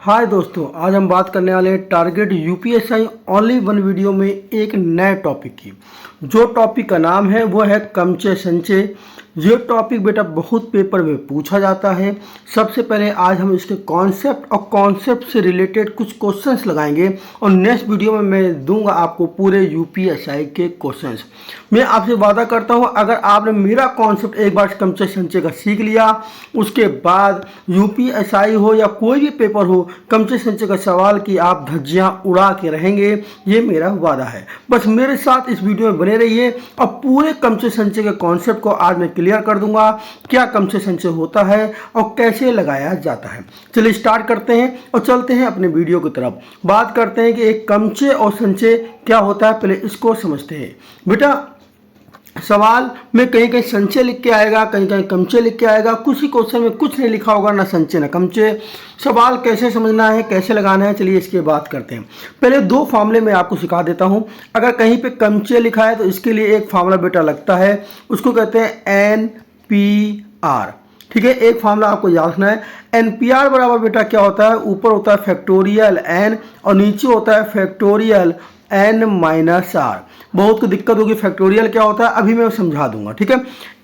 हाय दोस्तों, आज हम बात करने वाले हैं target UPSI only one video में एक नए टॉपिक की। जो टॉपिक का नाम है वो है कमचे संचय। ये टॉपिक बेटा बहुत पेपर में पूछा जाता है। सबसे पहले आज हम इसके कॉन्सेप्ट और कॉन्सेप्ट से रिलेटेड कुछ क्वेश्चंस लगाएंगे और नेक्स्ट वीडियो में मैं दूंगा आपको पूरे यूपीएसआई के क्वेश्चंस। मैं आपसे वादा करता हूं, अगर आपने मेरा कॉन्सेप्ट एक बार कमचे संचय का सीख लिया, उसके बाद यूपीएसआई हो या कोई भी पेपर हो, कमचे संचय का सवाल की आप धज्जियां उड़ा के रहेंगे, ये मेरा वादा है। बस मेरे साथ इस वीडियो में बने रहिए और पूरे कमचे संचय के कॉन्सेप्ट को आज मैं क्लियर कर दूंगा। क्या कमचे संचय होता है और कैसे लगाया जाता है। चलिए स्टार्ट करते हैं और चलते हैं अपने वीडियो की तरफ। बात करते हैं कि एक कमचे और संचय क्या होता है, पहले इसको समझते हैं। बेटा सवाल में कहीं कहीं संचय लिख के आएगा, कहीं कहीं कमचे लिख के आएगा, कुछ ही क्वेश्चन में कुछ नहीं लिखा होगा, ना संचय ना कमचे। सवाल कैसे समझना है, कैसे लगाना है, चलिए इसकी बात करते हैं। पहले दो फार्मूले मैं आपको सिखा देता हूं। अगर कहीं पे कमचे लिखा है तो इसके लिए एक फार्मूला बेटा लगता है, उसको कहते हैं NPR। ठीक है, एक फार्मूला आपको याद रखना है। NPR बराबर बेटा क्या होता है, ऊपर होता है फैक्टोरियल N और नीचे होता है फैक्टोरियल N-R। बहुत को दिक्कत होगी, फैक्टोरियल क्या होता है अभी मैं समझा दूंगा। ठीक है,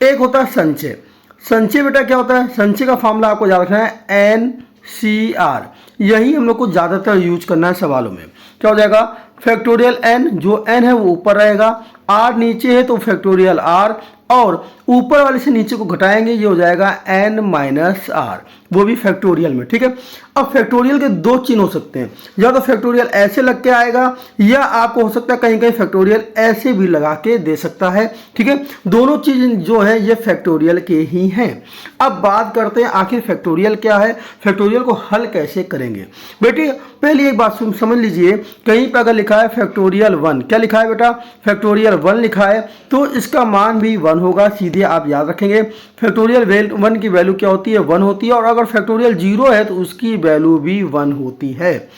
एक होता है संचय। संचय बेटा क्या होता है, संचय का फार्मूला आपको याद रखना है NCR। यही हम लोग को ज़्यादातर यूज करना है सवालों में। क्या हो जाएगा, फैक्टोरियल N, जो N है वो ऊपर रहेगा, R नीचे है तो फैक्टोरियल R, और ऊपर वाले से नीचे को घटाएंगे, ये हो जाएगा N-R, वो भी फैक्टोरियल में। ठीक है, अब फैक्टोरियल के दो चिन्ह हो सकते हैं, या तो फैक्टोरियल ऐसे लग के आएगा या आपको हो सकता है कहीं कहीं फैक्टोरियल ऐसे भी लगा के दे सकता है। ठीक है, दोनों चीज जो है ये फैक्टोरियल के ही हैं। अब बात करते हैं आखिर फैक्टोरियल क्या है, फैक्टोरियल को हल कैसे करेंगे। बेटे पहले एक बात समझ लीजिए, कहीं पर अगर लिखा है फैक्टोरियल 1, क्या लिखा है बेटा, फैक्टोरियल 1 लिखा है तो इसका मान भी 1 होगा। सीधे आप याद रखेंगे फैक्टोरियल 1 की वैल्यू क्या होती है, 1 होती है, और अगर फैक्टोरियल 0 है तो उसकी वैल्यू भी 1 होती है।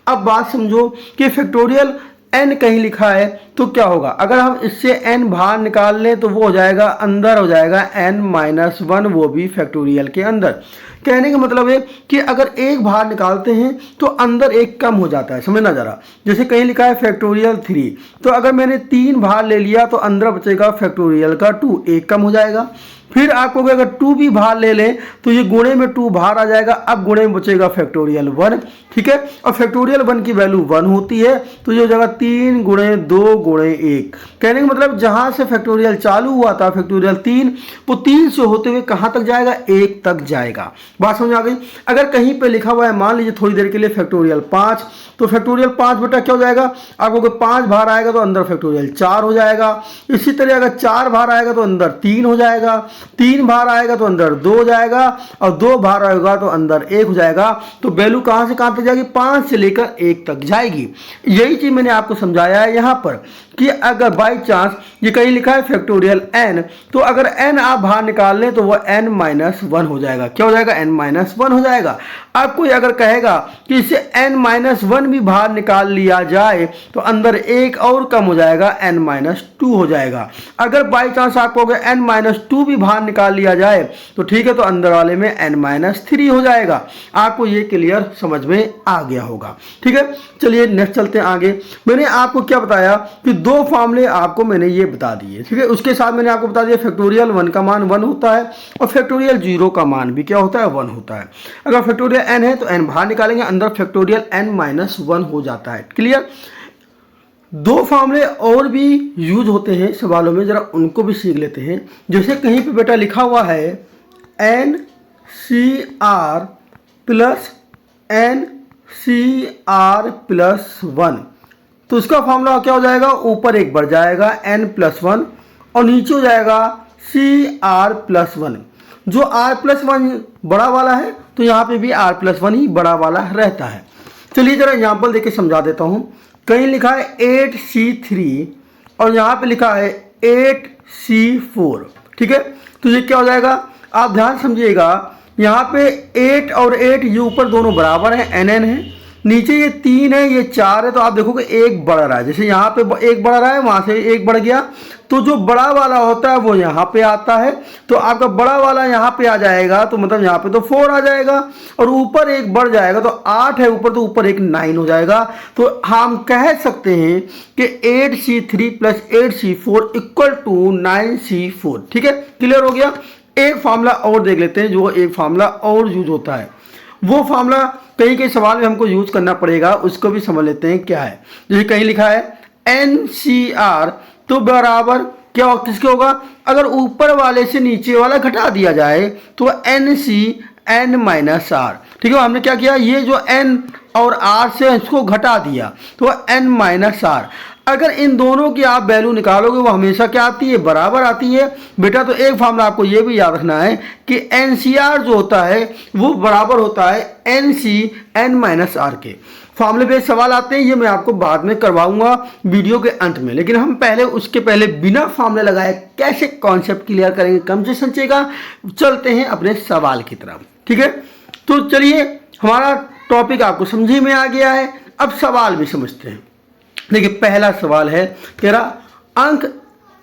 अब बात समझो कि फैक्टोरियल n कहीं लिखा है तो क्या होगा, अगर हम इससे n बाहर निकाल लें तो वो हो जाएगा, अंदर हो जाएगा n-1, वो भी फैक्टोरियल के अंदर। कहने का मतलब है कि अगर एक बाहर निकालते हैं तो अंदर एक कम हो जाता है, समझना जरा। जैसे कहीं लिखा है फैक्टोरियल 3, तो अगर मैंने 3 बाहर ले लिया तो अंदर बचेगा फैक्टोरियल का 2, एक कम हो जाएगा। फिर आपको अगर 2 भी बाहर ले लें तो ये गुणे में 2 बाहर आ जाएगा, अब गुणे में बचेगा फैक्टोरियल 1। ठीक है, और फैक्टोरियल 1 की वैल्यू 1 होती है तो ये हो जाएगा 3 गुणे 2 गुणे 1। कहने का मतलब जहां से फैक्टोरियल चालू हुआ था फैक्टोरियल 3, वो 3 से होते हुए कहां तक जाएगा, 1 तक जाएगा। बात समझ आ गई। अगर कहीं पे लिखा हुआ है मान लीजिए थोड़ी देर के लिए फैक्टोरियल 5, तो फैक्टोरियल 5 बेटा क्या हो जाएगा, आपको अगर 5 बाहर आएगा तो अंदर फैक्टोरियल 4 हो जाएगा। इसी तरह अगर 4 बाहर आएगा तो अंदर 3 हो जाएगा, 3 बाहर आएगा तो अंदर 2 हो जाएगा, और 2 बाहर आएगा तो अंदर 1 हो जाएगा। तो वैल्यू कहां से कहां तक जाएगी, 5 से लेकर 1 तक जाएगी। यही चीज मैंने आपको समझाया है यहां पर कि अगर बाई चांस ये कहीं लिखा है फैक्टोरियल n, तो अगर n आप बाहर निकाल लें तो वो n-1 हो जाएगा। क्या हो जाएगा, n-1 हो जाएगा। अब कोई अगर कहेगा कि इसे n-1 भी बाहर निकाल लिया जाए तो अंदर 1 और कम हो जाएगा, n-2 हो जाएगा। अगर बाई चांस आपको अगर n-2 भी बाहर निकाल लिया जाए तो ठीक है, तो अंदर वाले में n-3 हो जाएगा। आपको ये क्लियर समझ में आ गया होगा। ठीक है, चलिए नेक्स्ट चलते हैं आगे। मैंने आपको क्या बताया कि 2 फार्मूले आपको मैंने ये बता दिए। ठीक है, उसके साथ मैंने आपको बता दिया फैक्टोरियल 1 का मान 1 होता है और फैक्टोरियल 0 का मान भी क्या होता है, 1 होता है। अगर फैक्टोरियल n है तो n बाहर निकालेंगे, अंदर फैक्टोरियल n-1 हो जाता है। क्लियर। 2 फार्मूले और भी यूज होते हैं सवालों में, जरा उनको भी सीख लेते हैं। जैसे कहीं पे बेटा लिखा हुआ है NCR प्लस NCR प्लस 1, तो उसका फार्मूला क्या हो जाएगा, ऊपर एक बढ़ जाएगा n+1 और नीचे हो जाएगा CR+1। जो R+1 बड़ा वाला है तो यहाँ पे भी R+1 ही बड़ा वाला रहता है। चलिए जरा एग्जाम्पल देके समझा देता हूँ। कहीं लिखा है 8C3 और यहाँ पे लिखा है 8C4। ठीक है, तो ये क्या हो जाएगा, आप ध्यान समझिएगा। यहाँ पे 8 और 8 ये ऊपर दोनों बराबर हैं, NN है, नीचे ये 3 है, ये 4 है, तो आप देखोगे एक बढ़ रहा है। जैसे यहाँ पे एक बढ़ रहा है, वहाँ से एक बढ़ गया, तो जो बड़ा वाला होता है वो यहाँ पे आता है, तो आपका बड़ा वाला यहाँ पे आ जाएगा, तो मतलब यहाँ पे तो 4 आ जाएगा, और ऊपर एक बढ़ जाएगा, तो 8 है ऊपर, तो ऊपर एक 9 हो जाएगा। तो हम कह सकते हैं कि 8C3 plus 8C4 equal to 9C4। ठीक है, क्लियर हो गया। एक फार्मूला और देख लेते हैं, जो एक फार्मूला और यूज होता है, वो फार्मूला कहीं कहीं सवाल में हमको यूज करना पड़ेगा, उसको भी समझ लेते हैं क्या है। जैसे कहीं लिखा है NCR, तो बराबर क्या किसके होगा, अगर ऊपर वाले से नीचे वाला घटा दिया जाए तो NCN-R। ठीक है, हमने क्या किया, ये जो N और R से इसको घटा दिया तो N-R। अगर इन दोनों की आप वैल्यू निकालोगे वो हमेशा क्या आती है, बराबर आती है बेटा। तो एक फार्मूला आपको ये भी याद रखना है कि NCR जो होता है वो बराबर होता है NCN-R के। फार्मूले पे सवाल आते हैं, ये मैं आपको बाद में करवाऊंगा वीडियो के अंत में, लेकिन हम पहले उसके पहले बिना फार्मूले लगाए कैसे कॉन्सेप्ट क्लियर करेंगे कम से संचय का, चलते हैं अपने सवाल की तरफ। ठीक है, तो चलिए हमारा टॉपिक आपको समझी में आ गया है, अब सवाल भी समझते हैं। देखिए पहला सवाल है, तेरा अंक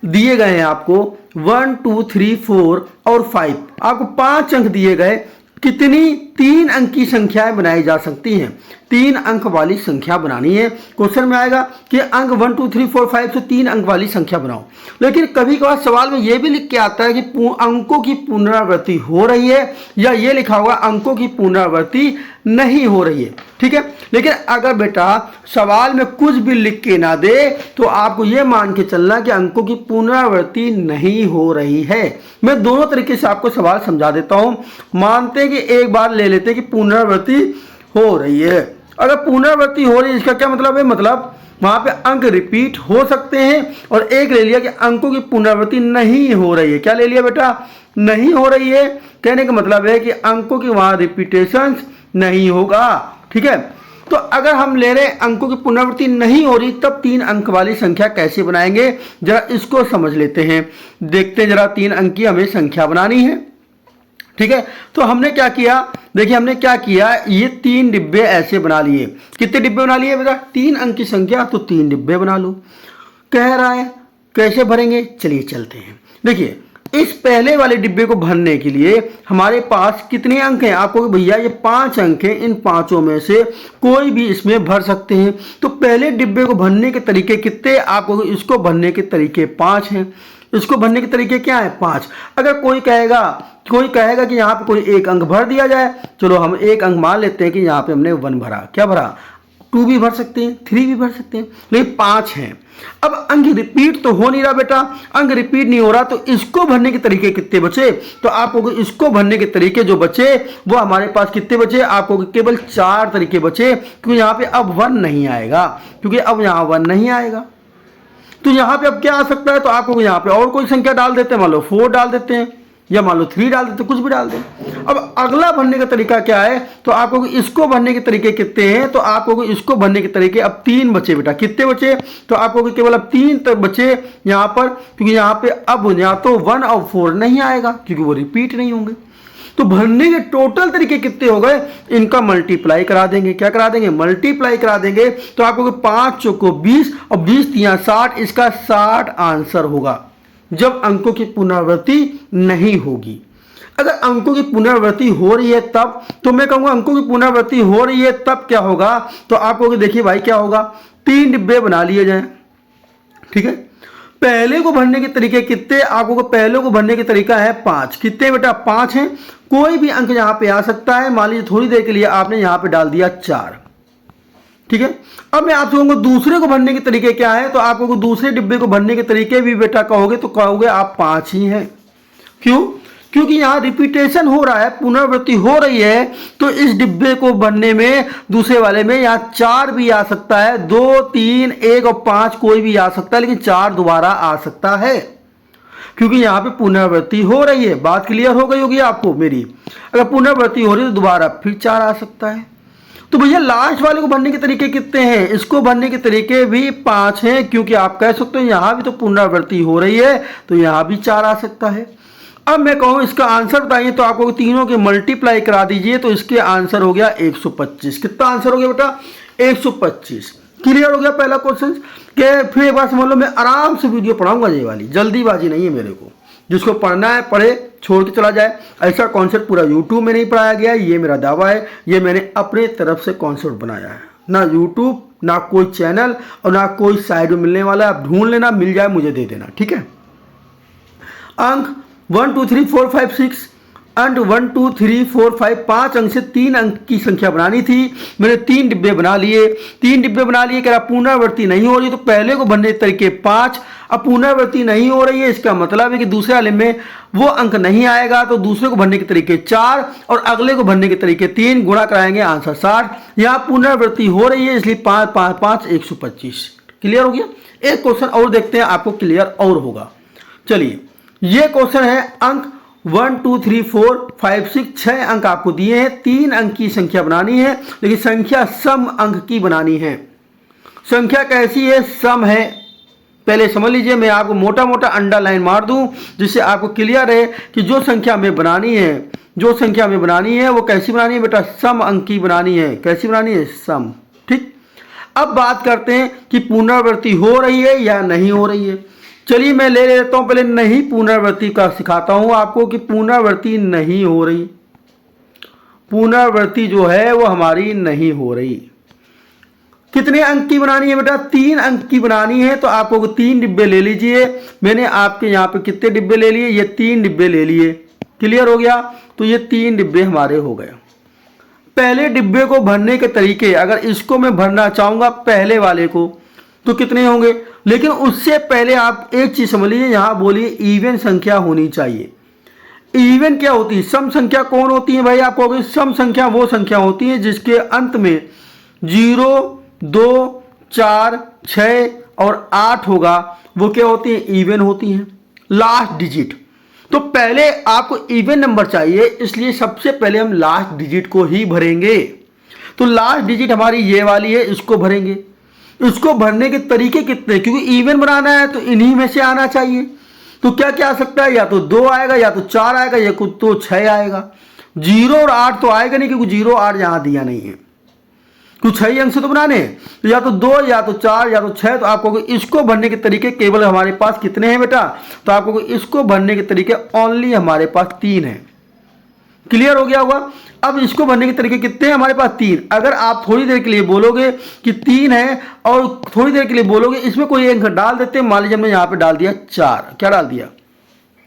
दिए गए हैं आपको 1 2 3 4 और 5, आपको 5 अंक दिए गए, कितनी 3 अंक की संख्याएं बनाई जा सकती हैं। 3 अंक वाली संख्या बनानी है। क्वेश्चन में आएगा कि अंक 1 2 3 4 5 से 3 अंक वाली संख्या बनाओ, लेकिन कभी कभार सवाल में यह भी लिख के आता है कि अंकों की पुनरावृत्ति हो रही है, या ये लिखा हुआ अंकों की पुनरावृत्ति नहीं हो रही है। ठीक है, लेकिन अगर बेटा सवाल में कुछ भी लिख के ना दे तो आपको ये मान के चलना कि अंकों की पुनरावृत्ति नहीं हो रही है। मैं दोनों तरीके से आपको सवाल समझा देता हूं। मानते हैं कि एक बार ले लेते हैं कि पुनरावृत्ति हो रही है। अगर पुनरावृत्ति हो रही है इसका क्या मतलब है, मतलब वहां पे अंक रिपीट हो सकते हैं, और एक ले लिया कि अंकों की पुनरावृत्ति नहीं हो रही है। क्या ले लिया बेटा, नहीं हो रही है, कहने का मतलब है कि अंकों की वहां रिपीटेशन नहीं होगा। ठीक है, तो अगर हम ले रहे अंकों की पुनरावृत्ति नहीं हो रही, तब 3 अंक वाली संख्या कैसे बनाएंगे, जरा इसको समझ लेते हैं। देखते हैं जरा 3 अंक की हमें संख्या बनानी है। ठीक है, तो हमने क्या किया, देखिए हमने क्या किया, ये 3 डिब्बे ऐसे बना लिए। कितने डिब्बे बना लिए बेटा, 3 अंक की संख्या, तो 3 डिब्बे बना लो। कह रहा है कैसे भरेंगे, चलिए चलते हैं। देखिए इस पहले वाले डिब्बे को भरने के लिए हमारे पास कितने अंक हैं, आपको भैया ये 5 अंक हैं, इन 5 में से कोई भी इसमें भर सकते हैं। तो पहले डिब्बे को भरने के तरीके कितने, आपको इसको भरने के तरीके 5 हैं। इसको भरने के तरीके क्या है, 5। अगर कोई कहेगा कि यहाँ पे कोई एक अंक भर दिया जाए, चलो हम एक अंक मान लेते हैं कि यहाँ पे हमने 1 भरा। क्या भरा, 2 भी भर सकते हैं, 3 भी भर सकते हैं, लेकिन 5 हैं। अब अंक रिपीट तो हो नहीं रहा बेटा, अंक रिपीट नहीं हो रहा, तो इसको भरने के तरीके कितने बचे, तो आपको इसको भरने के तरीके जो बचे वो हमारे पास कितने बचे, आपको केवल 4 तरीके बचे, क्योंकि यहाँ पे अब 1 नहीं आएगा, क्योंकि अब यहाँ 1 नहीं आएगा। तो यहाँ पे अब क्या आ सकता है, तो आपको यहाँ पे और कोई संख्या डाल देते हैं, मान लो 4 डाल देते हैं, या मान लो 3 डाल देते, कुछ भी डाल दें। अब अगला भरने का तरीका क्या है, तो आपको इसको भरने के तरीके कितने हैं, तो आपको इसको भरने के तरीके अब 3 बचे बेटा। कितने बचे, तो आपको केवल अब 3 तक बचे यहाँ पर, क्योंकि यहाँ पे अब या तो 1 और 4 नहीं आएगा, क्योंकि वो रिपीट नहीं होंगे। तो भरने के टोटल तरीके कितने हो गए, इनका मल्टीप्लाई करा देंगे। क्या करा देंगे, मल्टीप्लाई करा देंगे। तो आपको 5 चौको 20 और 20 तिया 60, इसका 60 आंसर होगा जब अंकों की पुनरावृत्ति नहीं होगी। अगर अंकों की पुनरावृत्ति हो रही है तब, तो मैं कहूंगा अंकों की पुनरावृत्ति हो रही है तब क्या होगा, तो आपको देखिए भाई क्या होगा, 3 डिब्बे बना लिए जाएं। ठीक है, पहले को भरने के तरीके कितने, आपको पहले को भरने के तरीका है 5। कितने बेटा, 5 हैं। कोई भी अंक यहां पे आ सकता है, मान लीजिए थोड़ी देर के लिए आपने यहां पे डाल दिया 4। ठीक है, अब मैं आपसे कहूंगा दूसरे को भरने के तरीके क्या है, तो आपको दूसरे डिब्बे को भरने के तरीके भी बेटा कहोगे तो कहोगे आप 5 ही हैं। क्यों, क्योंकि यहाँ रिपीटेशन हो रहा है, पुनरावृत्ति हो रही है, तो इस डिब्बे को भरने में दूसरे वाले में यहाँ 4 भी आ सकता है, 2 3 1 और 5 कोई भी आ सकता है, लेकिन 4 दोबारा आ सकता है, क्योंकि यहाँ पे पुनरावृत्ति हो रही है। बात क्लियर हो गई होगी आपको मेरी, अगर पुनरावृत्ति हो रही है तो दोबारा फिर 4 आ सकता है। तो भैया लास्ट वाले को भरने के तरीके कितने हैं, इसको भरने के तरीके भी 5 हैं, क्योंकि आप कह सकते हो यहाँ भी तो पुनरावृत्ति हो रही है, तो यहाँ भी 4 आ सकता है। अब मैं कहूँ इसका आंसर बताइए, तो आपको तीनों के मल्टीप्लाई करा दीजिए, तो इसके आंसर हो गया 125। कितना आंसर हो गया बेटा? 125। क्लियर हो गया पहला क्वेश्चन। के फिर एक बार समझ लो, मैं आराम से वीडियो पढ़ाऊंगा, ये वाली जल्दीबाजी नहीं है मेरे को। जिसको पढ़ना है पढ़े, छोड़ के चला जाए। ऐसा कॉन्सेप्ट पूरा यूट्यूब में नहीं पढ़ाया गया है, ये मेरा दावा है। ये मैंने अपने तरफ से कॉन्सेप्ट बनाया है, ना यूट्यूब, ना कोई चैनल और ना कोई साइड में मिलने वाला है। आप ढूंढ लेना, मिल जाए मुझे दे देना, ठीक है। अंक 1 2 3 4 5 6 अंक 1 2 3 4 5 5 अंक से 3 अंक की संख्या बनानी थी। मैंने 3 डिब्बे बना लिए। 3 डिब्बे बना लिए, कह रहा पुनरावृत्ति नहीं हो रही, तो पहले को भरने के तरीके 5। अब पुनरावृत्ति नहीं हो रही है, इसका मतलब है कि दूसरे वाले में वो अंक नहीं आएगा, तो दूसरे को भरने के तरीके 4 और अगले को भरने के तरीके 3, गुणा कराएंगे आंसर 60। यहाँ पुनरावृत्ति हो रही है, इसलिए 5 5 5 125। क्लियर हो गया। एक क्वेश्चन और देखते हैं, आपको क्लियर और होगा। चलिए, ये क्वेश्चन है अंक 1 2 3 4 5 6 6 अंक आपको दिए हैं। 3 अंक की संख्या बनानी है, लेकिन संख्या सम अंक की बनानी है। संख्या कैसी है? सम है। पहले समझ लीजिए, मैं आपको मोटा मोटा अंडरलाइन मार दूं, जिससे आपको क्लियर है कि जो संख्या हमें बनानी है, जो संख्या हमें बनानी है वो कैसी बनानी है बेटा? सम अंक की बनानी है। कैसी बनानी है? सम। ठीक। अब बात करते हैं कि पुनरावृत्ति हो रही है या नहीं हो रही है। चलिए मैं ले लेता हूं, पहले नहीं पुनरावृत्ति का सिखाता हूं आपको कि पुनरावृत्ति नहीं हो रही। पुनरावृत्ति जो है वो हमारी नहीं हो रही। कितने अंक की बनानी है बेटा? 3 अंक की बनानी है, तो आपको 3 डिब्बे ले लीजिए। मैंने आपके यहाँ पे कितने डिब्बे ले लिए? ये 3 डिब्बे ले लिए। क्लियर हो गया। तो ये 3 डिब्बे हमारे हो गए। पहले डिब्बे को भरने के तरीके, अगर इसको मैं भरना चाहूंगा पहले वाले को, तो कितने होंगे? लेकिन उससे पहले आप एक चीज समझ लीजिए, यहां बोलिए इवन संख्या होनी चाहिए। इवन क्या होती है? सम संख्या कौन होती है भाई? आप कहोगे सम संख्या वो संख्या होती है जिसके अंत में 0 2 4 6 और 8 होगा, वो क्या होती है? इवन होती है, लास्ट डिजिट। तो पहले आपको इवन नंबर चाहिए, इसलिए सबसे पहले हम लास्ट डिजिट को ही भरेंगे। तो लास्ट डिजिट हमारी ये वाली है, इसको भरेंगे। इसको भरने के तरीके कितने? क्योंकि इवन बनाना है तो इन्हीं में से आना चाहिए। तो क्या क्या आ सकता है? या तो 2 आएगा, या तो 4 आएगा, या कुछ तो 6 आएगा। 0 और 8 तो आएगा नहीं, क्योंकि 0 8 यहां दिया नहीं है। कुछ 6 अंक से तो बनाने हैं, तो या तो 2 या तो 4 या तो 6। तो आपको इसको भरने के तरीके केवल हमारे पास कितने हैं बेटा? तो आपको इसको भरने के तरीके ओनली हमारे पास 3 हैं। क्लियर हो गया होगा। अब इसको भरने के तरीके कितने हैं हमारे पास? 3। अगर आप थोड़ी देर के लिए बोलोगे कि 3 है और थोड़ी देर के लिए बोलोगे इसमें कोई अंक डाल देते हैं, मान लीजिए हमने यहां पे डाल दिया 4। क्या डाल दिया?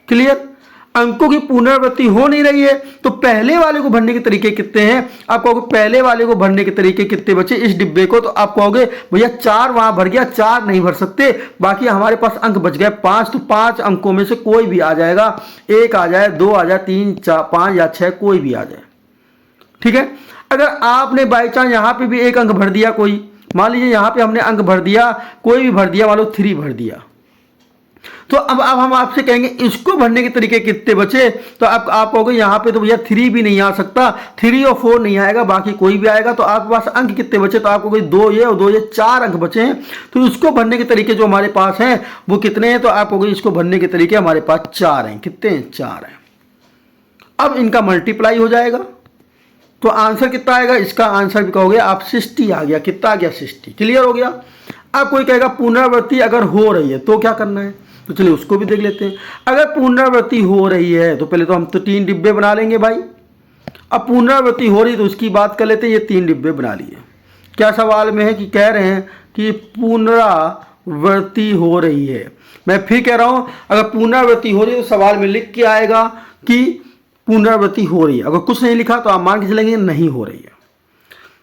क्लियर। अंकों की पुनरावृत्ति हो नहीं रही है, तो पहले वाले को भरने के तरीके कितने हैं? आप कहोगे पहले वाले को भरने के तरीके कितने बचे इस डिब्बे को? तो आप कहोगे भैया 4 वहां भर गया, 4 नहीं भर सकते, बाकी हमारे पास अंक बच गए 5। तो 5 अंकों में से कोई भी आ जाएगा, 1 आ जाए, 2 आ जाए, 3 4 5 या 6 कोई भी आ जाए। ठीक है। अगर आपने बाई चांस यहां पे भी एक अंक भर दिया, कोई मान लीजिए यहां पे हमने अंक भर दिया, कोई भी भर दिया, मान लो 3 भर दिया, तो अब हम आपसे कहेंगे इसको भरने के तरीके कितने बचे? तो आप कहोगे यहां पे तो भैया 3 भी नहीं आ सकता, 3 और 4 नहीं आएगा, बाकी कोई भी आएगा। तो आपके पास अंक कितने बचे? तो आप कहोगे 2 ये और 2 ये, 4 अंक बचे हैं। तो इसको भरने के तरीके जो हमारे पास हैं वो कितने हैं? तो आप कहोगे इसको भरने के तरीके हमारे पास 4 हैं। कितने हैं? 4 हैं। अब इनका मल्टीप्लाई हो जाएगा, तो आंसर कितना आएगा? इसका आंसर भी कहोगे आप 60 आ गया। कितना आ गया? 60। क्लियर हो गया। अब कोई कहेगा पुनरावृत्ति अगर हो रही है तो क्या करना है? तो चलिए उसको भी देख लेते हैं। अगर पुनरावृत्ति हो रही है तो पहले तो हम तो 3 डिब्बे बना लेंगे भाई। अब पुनरावृत्ति हो रही है तो उसकी बात कर लेते हैं। ये 3 डिब्बे बना लिए। क्या सवाल में है कि कह रहे हैं कि पुनरावृत्ति हो रही है। मैं फिर कह रहा हूं, अगर पुनरावृत्ति हो रही है तो सवाल में लिख के आएगा कि पुनरावृत्ति हो रही है। अगर कुछ नहीं लिखा तो आप मान के चलेंगे नहीं हो रही है।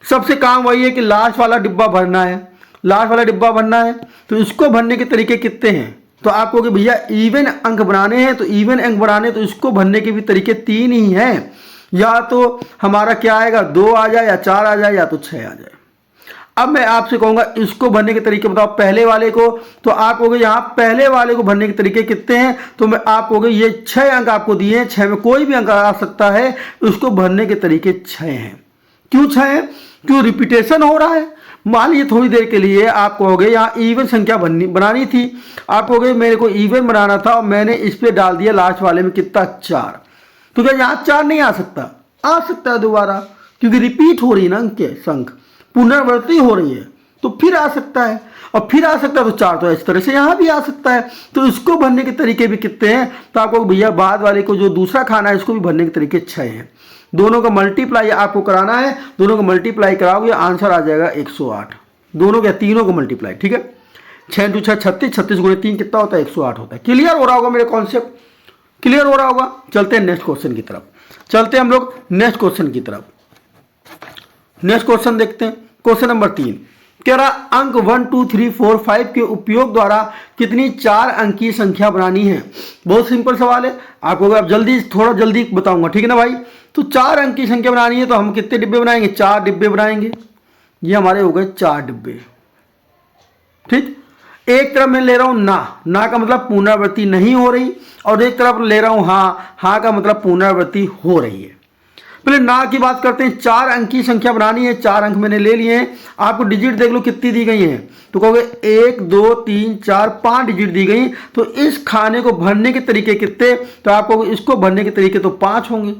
सबसे काम वही है कि लास्ट वाला डिब्बा भरना है। लास्ट वाला डिब्बा भरना है, तो इसको भरने के तरीके कितने हैं? तो आप कहोगे भैया इवन अंक बनाने हैं, तो इवन अंक बनाने तो इसको भरने के भी तरीके 3 ही हैं। या तो हमारा क्या आएगा? 2 आ जाए, या 4 आ जाए, या तो 6 आ जाए। अब मैं आपसे कहूंगा इसको भरने के तरीके बताओ पहले वाले को। तो आप कहोगे यहाँ पहले वाले को भरने के तरीके कितने हैं? तो मैं आप कहोगे ये 6 अंक आपको दिए हैं, 6 में कोई भी अंक आ सकता है, उसको भरने के तरीके 6 हैं। क्यों 6 हैं? क्यों रिपीटेशन हो रहा है। मान लीजिए थोड़ी देर के लिए आप कहोगे यहाँ इवन संख्या बनानी थी, आप कहोगे मेरे को इवन बनाना था और मैंने इस पे डाल दिया लास्ट वाले में कितना 4, तो क्या यहाँ 4 नहीं आ सकता? आ सकता है दोबारा, क्योंकि रिपीट हो रही है ना अंक के संख्या, पुनरावृत्ति हो रही है, तो फिर आ सकता है। और फिर आ सकता है तो 4 तो इस तरह से यहाँ भी आ सकता है। तो इसको भरने के तरीके भी कितने हैं? तो आपको भैया बाद वाले को जो दूसरा खाना है इसको भी भरने के तरीके 6 हैं। दोनों का मल्टीप्लाई आपको कराना है, दोनों का मल्टीप्लाई कराओगे आंसर आ जाएगा 108। दोनों के तीनों को मल्टीप्लाई, ठीक है। 6 × 6 36, 36 × 3 कितना होता है? 108 होता है। क्लियर हो रहा होगा, मेरे कॉन्सेप्ट क्लियर हो रहा होगा। चलते हैं नेक्स्ट क्वेश्चन की तरफ, चलते हैं हम लोग नेक्स्ट क्वेश्चन की तरफ। नेक्स्ट क्वेश्चन देखते हैं। क्वेश्चन नंबर 3 कह रहा अंक 1 2 3 4 5 के उपयोग द्वारा कितनी 4 अंकीय संख्या बनानी है। बहुत सिंपल सवाल है, आपको अब जल्दी थोड़ा जल्दी बताऊंगा, ठीक है ना भाई। तो 4 अंक की संख्या बनानी है तो हम कितने डिब्बे बनाएंगे? 4 डिब्बे बनाएंगे। ये हमारे हो गए 4 डिब्बे, ठीक। एक तरफ मैं ले रहा हूं ना का मतलब पुनरावृत्ति नहीं हो रही, और एक तरफ ले रहा हूं हाँ का मतलब पुनरावृत्ति हो रही है। पहले ना की बात करते हैं। 4 अंक की संख्या बनानी है, 4 अंक मैंने ले लिए हैं। आपको डिजिट देख लो कितनी दी गई हैं, तो कहोगे 1 2 3 4 5 डिजिट दी गई। तो इस खाने को भरने के तरीके कितने? तो आपको इसको भरने के तरीके तो 5 होंगे।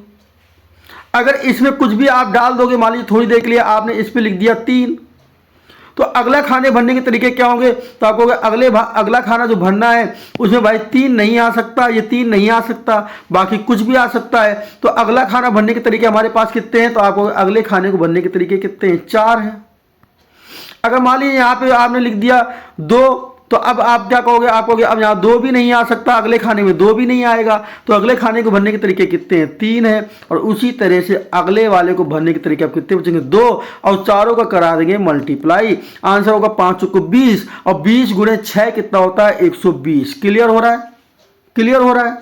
अगर इसमें कुछ भी आप डाल दोगे, मान लीजिए थोड़ी देर के लिए आपने इस पे लिख दिया 3, तो अगला खाने भरने के तरीके क्या होंगे? तो आपको अगला खाना जो भरना है उसमें भाई 3 नहीं आ सकता, ये 3 नहीं आ सकता, बाकी कुछ भी आ सकता है। तो अगला खाना भरने के तरीके हमारे पास कितने हैं? तो आपको अगले खाने को भरने के तरीके कितने हैं? 4 हैं। अगर मान लीजिए यहाँ पे आपने लिख दिया 2, तो अब आप क्या कहोगे? आप कहोगे अब यहाँ 2 भी नहीं आ सकता, अगले खाने में 2 भी नहीं आएगा। तो अगले खाने को भरने के तरीके कितने हैं? 3 है। और उसी तरह से अगले वाले को भरने के तरीके आप कितने बचेंगे? 2, और चारों का करा देंगे मल्टीप्लाई। आंसर होगा 5 को 20, और 20 × 6 कितना होता है? 120। क्लियर हो रहा है? क्लियर हो रहा है,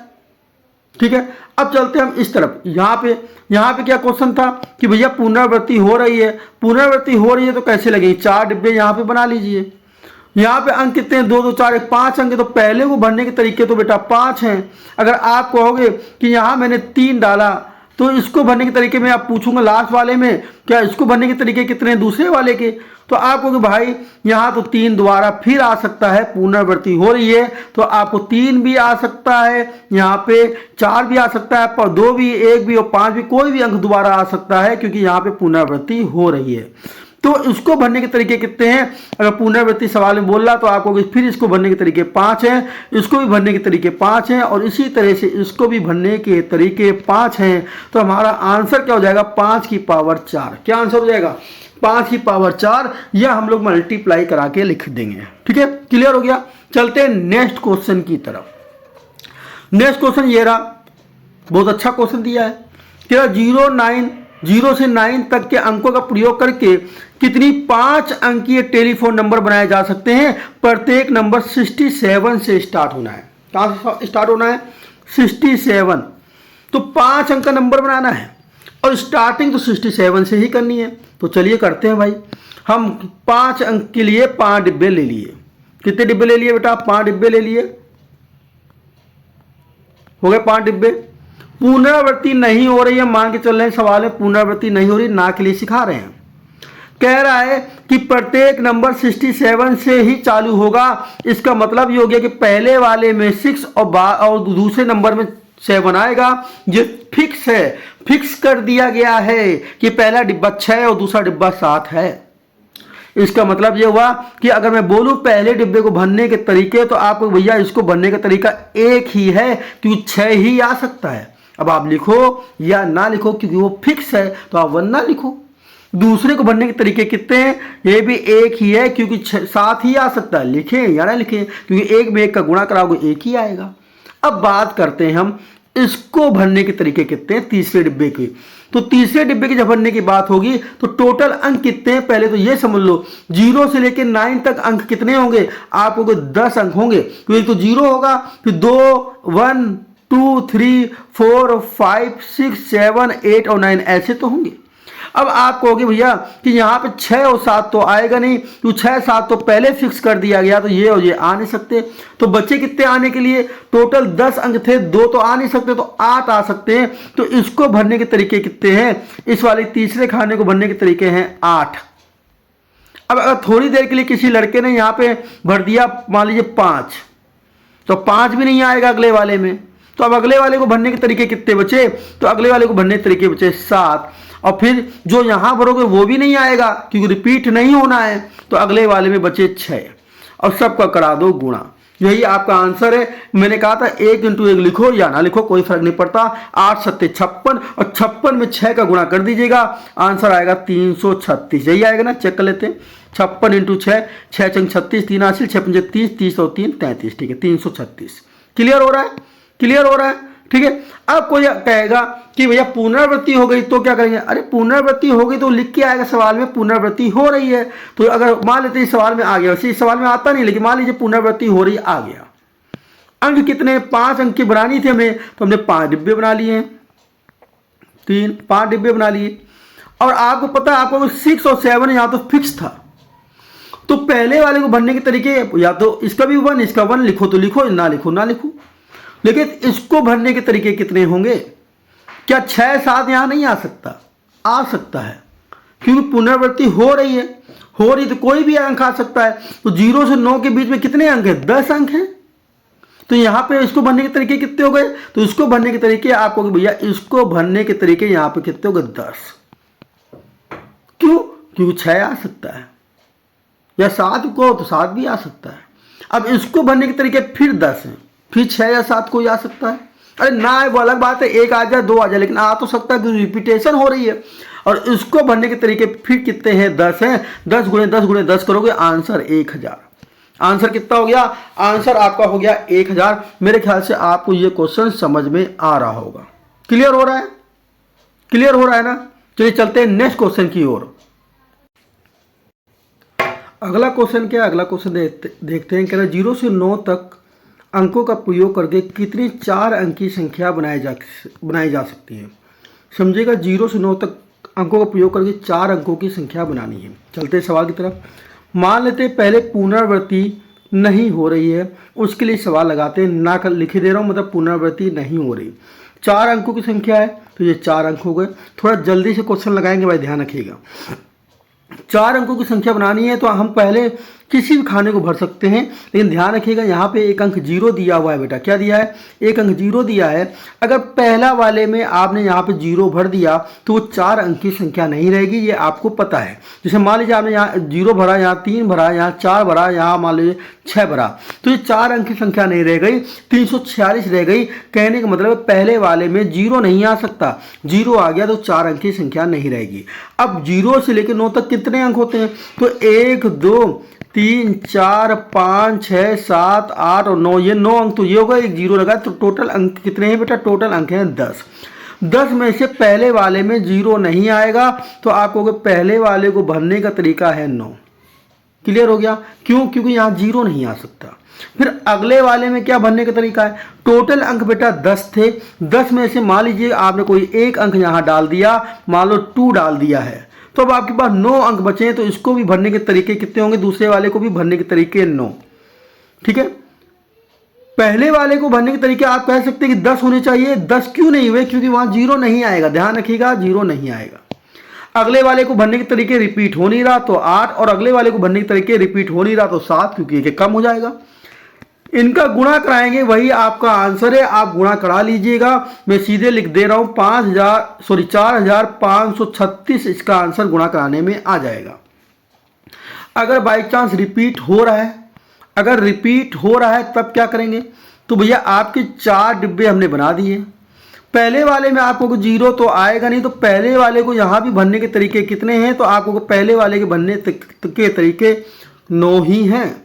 ठीक है। अब चलते हैं हम इस तरफ। यहाँ पे क्या क्वेश्चन था कि भैया पुनरावृत्ति हो रही है, पुनरावृत्ति हो रही है तो कैसे लगेगी? 4 डिब्बे यहाँ पे बना लीजिए। यहाँ पे अंक कितने हैं? 2 2 4 1 5 अंक है, तो पहले को भरने के तरीके तो बेटा 5 हैं। अगर आप कहोगे कि यहाँ मैंने 3 डाला, तो इसको भरने के तरीके में आप पूछूंगा लास्ट वाले में क्या इसको भरने के तरीके कितने हैं दूसरे वाले के? तो आप कहोगे भाई यहाँ तो 3 दोबारा फिर आ सकता है, पुनरावृत्ति हो रही है, तो आपको 3 भी आ सकता है, यहाँ पे 4 भी आ सकता है, पर 2 भी, 1 भी और 5 भी, कोई भी अंक दोबारा आ सकता है, क्योंकि यहाँ पे पुनरावृत्ति हो रही है। तो इसको भरने के तरीके कितने हैं? अगर पुनरावृत्ति सवाल में बोल रहा तो आपको फिर इसको भरने के तरीके 5 हैं, इसको भी भरने के तरीके 5 हैं, और इसी तरह से इसको भी भरने के तरीके 5 हैं। तो हमारा आंसर क्या हो जाएगा? 5 की पावर 4। क्या आंसर हो जाएगा? 5 की पावर 4। यह हम लोग मल्टीप्लाई करा के लिख देंगे, ठीक है। क्लियर हो गया। चलते हैं नेक्स्ट क्वेश्चन की तरफ। नेक्स्ट क्वेश्चन ये रहा, बहुत अच्छा क्वेश्चन दिया है। क्या 0 से 9 तक के अंकों का प्रयोग करके कितनी 5 अंकीय टेलीफोन नंबर बनाए जा सकते हैं? प्रत्येक नंबर 67 से स्टार्ट होना है। कहाँ से स्टार्ट होना है? 67। तो 5 अंक का नंबर बनाना है, और स्टार्टिंग तो 67 से ही करनी है। तो चलिए करते हैं भाई। हम 5 अंक के लिए 5 डिब्बे ले लिए। कितने डिब्बे ले लिए बेटा? 5 डिब्बे ले लिए, हो गए 5 डिब्बे। पुनरावृत्ति नहीं हो रही है, मान के चल रहे हैं सवाल में पुनरावृत्ति नहीं हो रही, ना के लिए सिखा रहे हैं। कह रहा है कि प्रत्येक नंबर 67 से ही चालू होगा। इसका मतलब ये हो गया कि पहले वाले में 6 और दूसरे नंबर में 7 आएगा। ये फिक्स है, फिक्स कर दिया गया है कि पहला डिब्बा 6 और दूसरा डिब्बा 7 है। इसका मतलब ये हुआ कि अगर मैं बोलूं पहले डिब्बे को भरने के तरीके, तो आपको भैया इसको भरने का तरीका एक ही है, क्योंकि 6 ही आ सकता है। अब आप लिखो या ना लिखो, क्योंकि वो फिक्स है, तो आप 1 ना लिखो। दूसरे को भरने के तरीके कितने हैं? ये भी एक ही है, क्योंकि 7 ही आ सकता है। लिखें या ना लिखें, क्योंकि 1 में 1 का गुणा कराओगे 1 ही आएगा। अब बात करते हैं हम इसको भरने के तरीके कितने हैं तीसरे डिब्बे के। तो तीसरे डिब्बे की जब भरने की बात होगी तो टोटल अंक कितने हैं पहले तो ये समझ लो। 0 से लेकर 9 तक अंक कितने होंगे? आपको 10 अंक होंगे। तो एक तो 0 होगा, फिर 2 1 2 3 4 5 6 7 8 और 9 ऐसे तो होंगे। अब आप कहोगे भैया कि यहाँ पे 6 और 7 तो आएगा नहीं, तो 6 7 तो पहले फिक्स कर दिया गया, तो ये और ये आ नहीं सकते। तो बच्चे कितने आने के लिए? टोटल 10 अंक थे, 2 तो आ नहीं सकते, तो 8 आ सकते हैं। तो इसको भरने के तरीके कितने हैं? इस वाले तीसरे खाने को भरने के तरीके हैं 8। अब अगर थोड़ी देर के लिए किसी लड़के ने यहाँ पे भर दिया मान लीजिए 5, तो 5 भी नहीं आएगा अगले वाले में। तो अब अगले वाले को भरने के तरीके कितने बचे? तो अगले वाले को भरने के तरीके बचे 7, और फिर जो यहां भरोगे वो भी नहीं आएगा क्योंकि रिपीट नहीं होना है। तो अगले वाले में बचे 6, और सबका करा दो गुणा। यही आपका आंसर है। मैंने कहा था 1 × 1 लिखो या ना लिखो कोई फर्क नहीं पड़ता। 8 7 56, और 56 में 6 का गुणा कर दीजिएगा, आंसर आएगा 336। यही आएगा ना? चेक कर लेते हैं। 56 × 6, 6 × 36, 3 8, 6 5 30, 30 और 3 33। ठीक है, 336। क्लियर हो रहा है? क्लियर हो रहा है? ठीक है। अब कोई कहेगा कि भैया पुनरावृत्ति हो गई तो क्या करेंगे? अरे पुनरावृत्ति हो गई तो लिख के आएगा सवाल में पुनरावृत्ति हो रही है। तो अगर मान लेते इस सवाल में आ गया, वैसे इस सवाल में आता नहीं, लेकिन मान लीजिए पुनरावृत्ति हो रही आ गया। अंक कितने? 5 अंक की बनानी थी हमें, तो हमने 5 डिब्बे बना लिए हैं। 5 डिब्बे बना लिए। और आपको पता है, आपको 6 और 7 यहाँ तो फिक्स था। तो पहले वाले को भरने के तरीके, या तो इसका भी 1 इसका 1 लिखो तो लिखो, ना लिखो ना लिखो। लेकिन इसको भरने के तरीके कितने होंगे? क्या 6 7 यहां नहीं आ सकता? आ सकता है, क्योंकि पुनरावृत्ति हो रही है। तो कोई भी अंक आ सकता है। तो 0 से 9 के बीच में कितने अंक है? 10 अंक हैं। तो यहां पे इसको भरने के तरीके कितने हो गए? तो इसको भरने के तरीके आपको भैया, इसको भरने के तरीके यहां पे कितने हो गए? 10। क्यों? क्योंकि 6 आ सकता है, या 7 को तो 7 भी आ सकता है। अब इसको भरने के तरीके फिर 10 हैं, फिर 6 या 7 कोई आ सकता है। अरे ना है वो अलग बात है, 1 आ जाए 2 आ जाए, लेकिन आ तो सकता है कि रिपीटेशन हो रही है। और इसको भरने के तरीके फिर कितने हैं? 10 हैं। 10 × 10 × 10 करोगे, आंसर 1000। आंसर कितना हो गया? आंसर आपका हो गया 1000। मेरे ख्याल से आपको ये क्वेश्चन समझ में आ रहा होगा। क्लियर हो रहा है? क्लियर हो रहा है ना? चलिए चलते हैं नेक्स्ट क्वेश्चन की ओर। अगला क्वेश्चन क्या है? अगला क्वेश्चन देखते हैं। कह रहा 0 से 9 तक अंकों का प्रयोग करके कितनी 4 अंक की संख्या बनाई जा सकती है? समझिएगा, 0 से 9 तक अंकों का प्रयोग करके 4 अंकों की संख्या बनानी है। चलते हैं सवाल की तरफ। मान लेते हैं पहले पुनरावृत्ति नहीं हो रही है, उसके लिए सवाल लगाते हैं। ना कर लिखे दे रहा हूँ, मतलब पुनरावृत्ति नहीं हो रही। 4 अंकों की संख्या है, तो ये 4 अंक हो गए। थोड़ा जल्दी से क्वेश्चन लगाएंगे भाई, ध्यान रखिएगा। 4 अंकों की संख्या बनानी है तो हम पहले किसी भी खाने को भर सकते हैं, लेकिन ध्यान रखिएगा यहाँ पे 1 अंक 0 दिया हुआ है। बेटा क्या दिया है? 1 अंक 0 दिया है। अगर पहला वाले में आपने यहाँ पे 0 भर दिया तो वो 4 अंक की संख्या नहीं रहेगी, ये आपको पता है। जैसे मान लीजिए आपने यहाँ 0 भरा, यहाँ 3 भरा, यहाँ 4 भरा, यहाँ मान लीजिए 6 भरा, तो ये 4 अंक की संख्या नहीं रह गई, 346 रह गई। कहने का मतलब पहले वाले में 0 नहीं आ सकता, 0 आ गया तो 4 अंक की संख्या नहीं रहेगी। अब 0 से लेकर 9 तक कितने अंक होते हैं? तो 1 2 3 4 5 6 7 8 और 9, ये 9 अंक तो ये होगा, 1 0 लगा। तो टोटल अंक कितने हैं बेटा? टोटल अंक हैं 10। 10 में से पहले वाले में 0 नहीं आएगा, तो आपको पहले वाले को भरने का तरीका है 9। क्लियर हो गया? क्यों? क्योंकि यहाँ 0 नहीं आ सकता। फिर अगले वाले में क्या भरने का तरीका है? टोटल अंक बेटा 10 थे, 10 में से मान लीजिए आपने कोई 1 अंक यहाँ डाल दिया, मान लो 2 डाल दिया है, तो अब आपके पास 9 अंक बचे हैं। तो इसको भी भरने के तरीके कितने होंगे? दूसरे वाले को भी भरने के तरीके 9। ठीक है, पहले वाले को भरने के तरीके आप कह सकते हैं कि 10 होने चाहिए। 10 क्यों नहीं हुए? क्योंकि वहां 0 नहीं आएगा, ध्यान रखिएगा, 0 नहीं आएगा। अगले वाले को भरने के तरीके रिपीट हो नहीं रहा तो 8, और अगले वाले को भरने के तरीके रिपीट हो नहीं रहा तो 7, क्योंकि एक कम हो जाएगा। इनका गुणा कराएंगे, वही आपका आंसर है। आप गुणा करा लीजिएगा, मैं सीधे लिख दे रहा हूँ 4536 इसका आंसर गुणा कराने में आ जाएगा। अगर बाई चांस रिपीट हो रहा है, अगर रिपीट हो रहा है तब क्या करेंगे? तो भैया आपके 4 डिब्बे हमने बना दिए। पहले वाले में आपको 0 तो आएगा नहीं, तो पहले वाले को यहाँ भी भरने के तरीके कितने हैं? तो आपको पहले वाले के भरने के तरीके 9 ही हैं।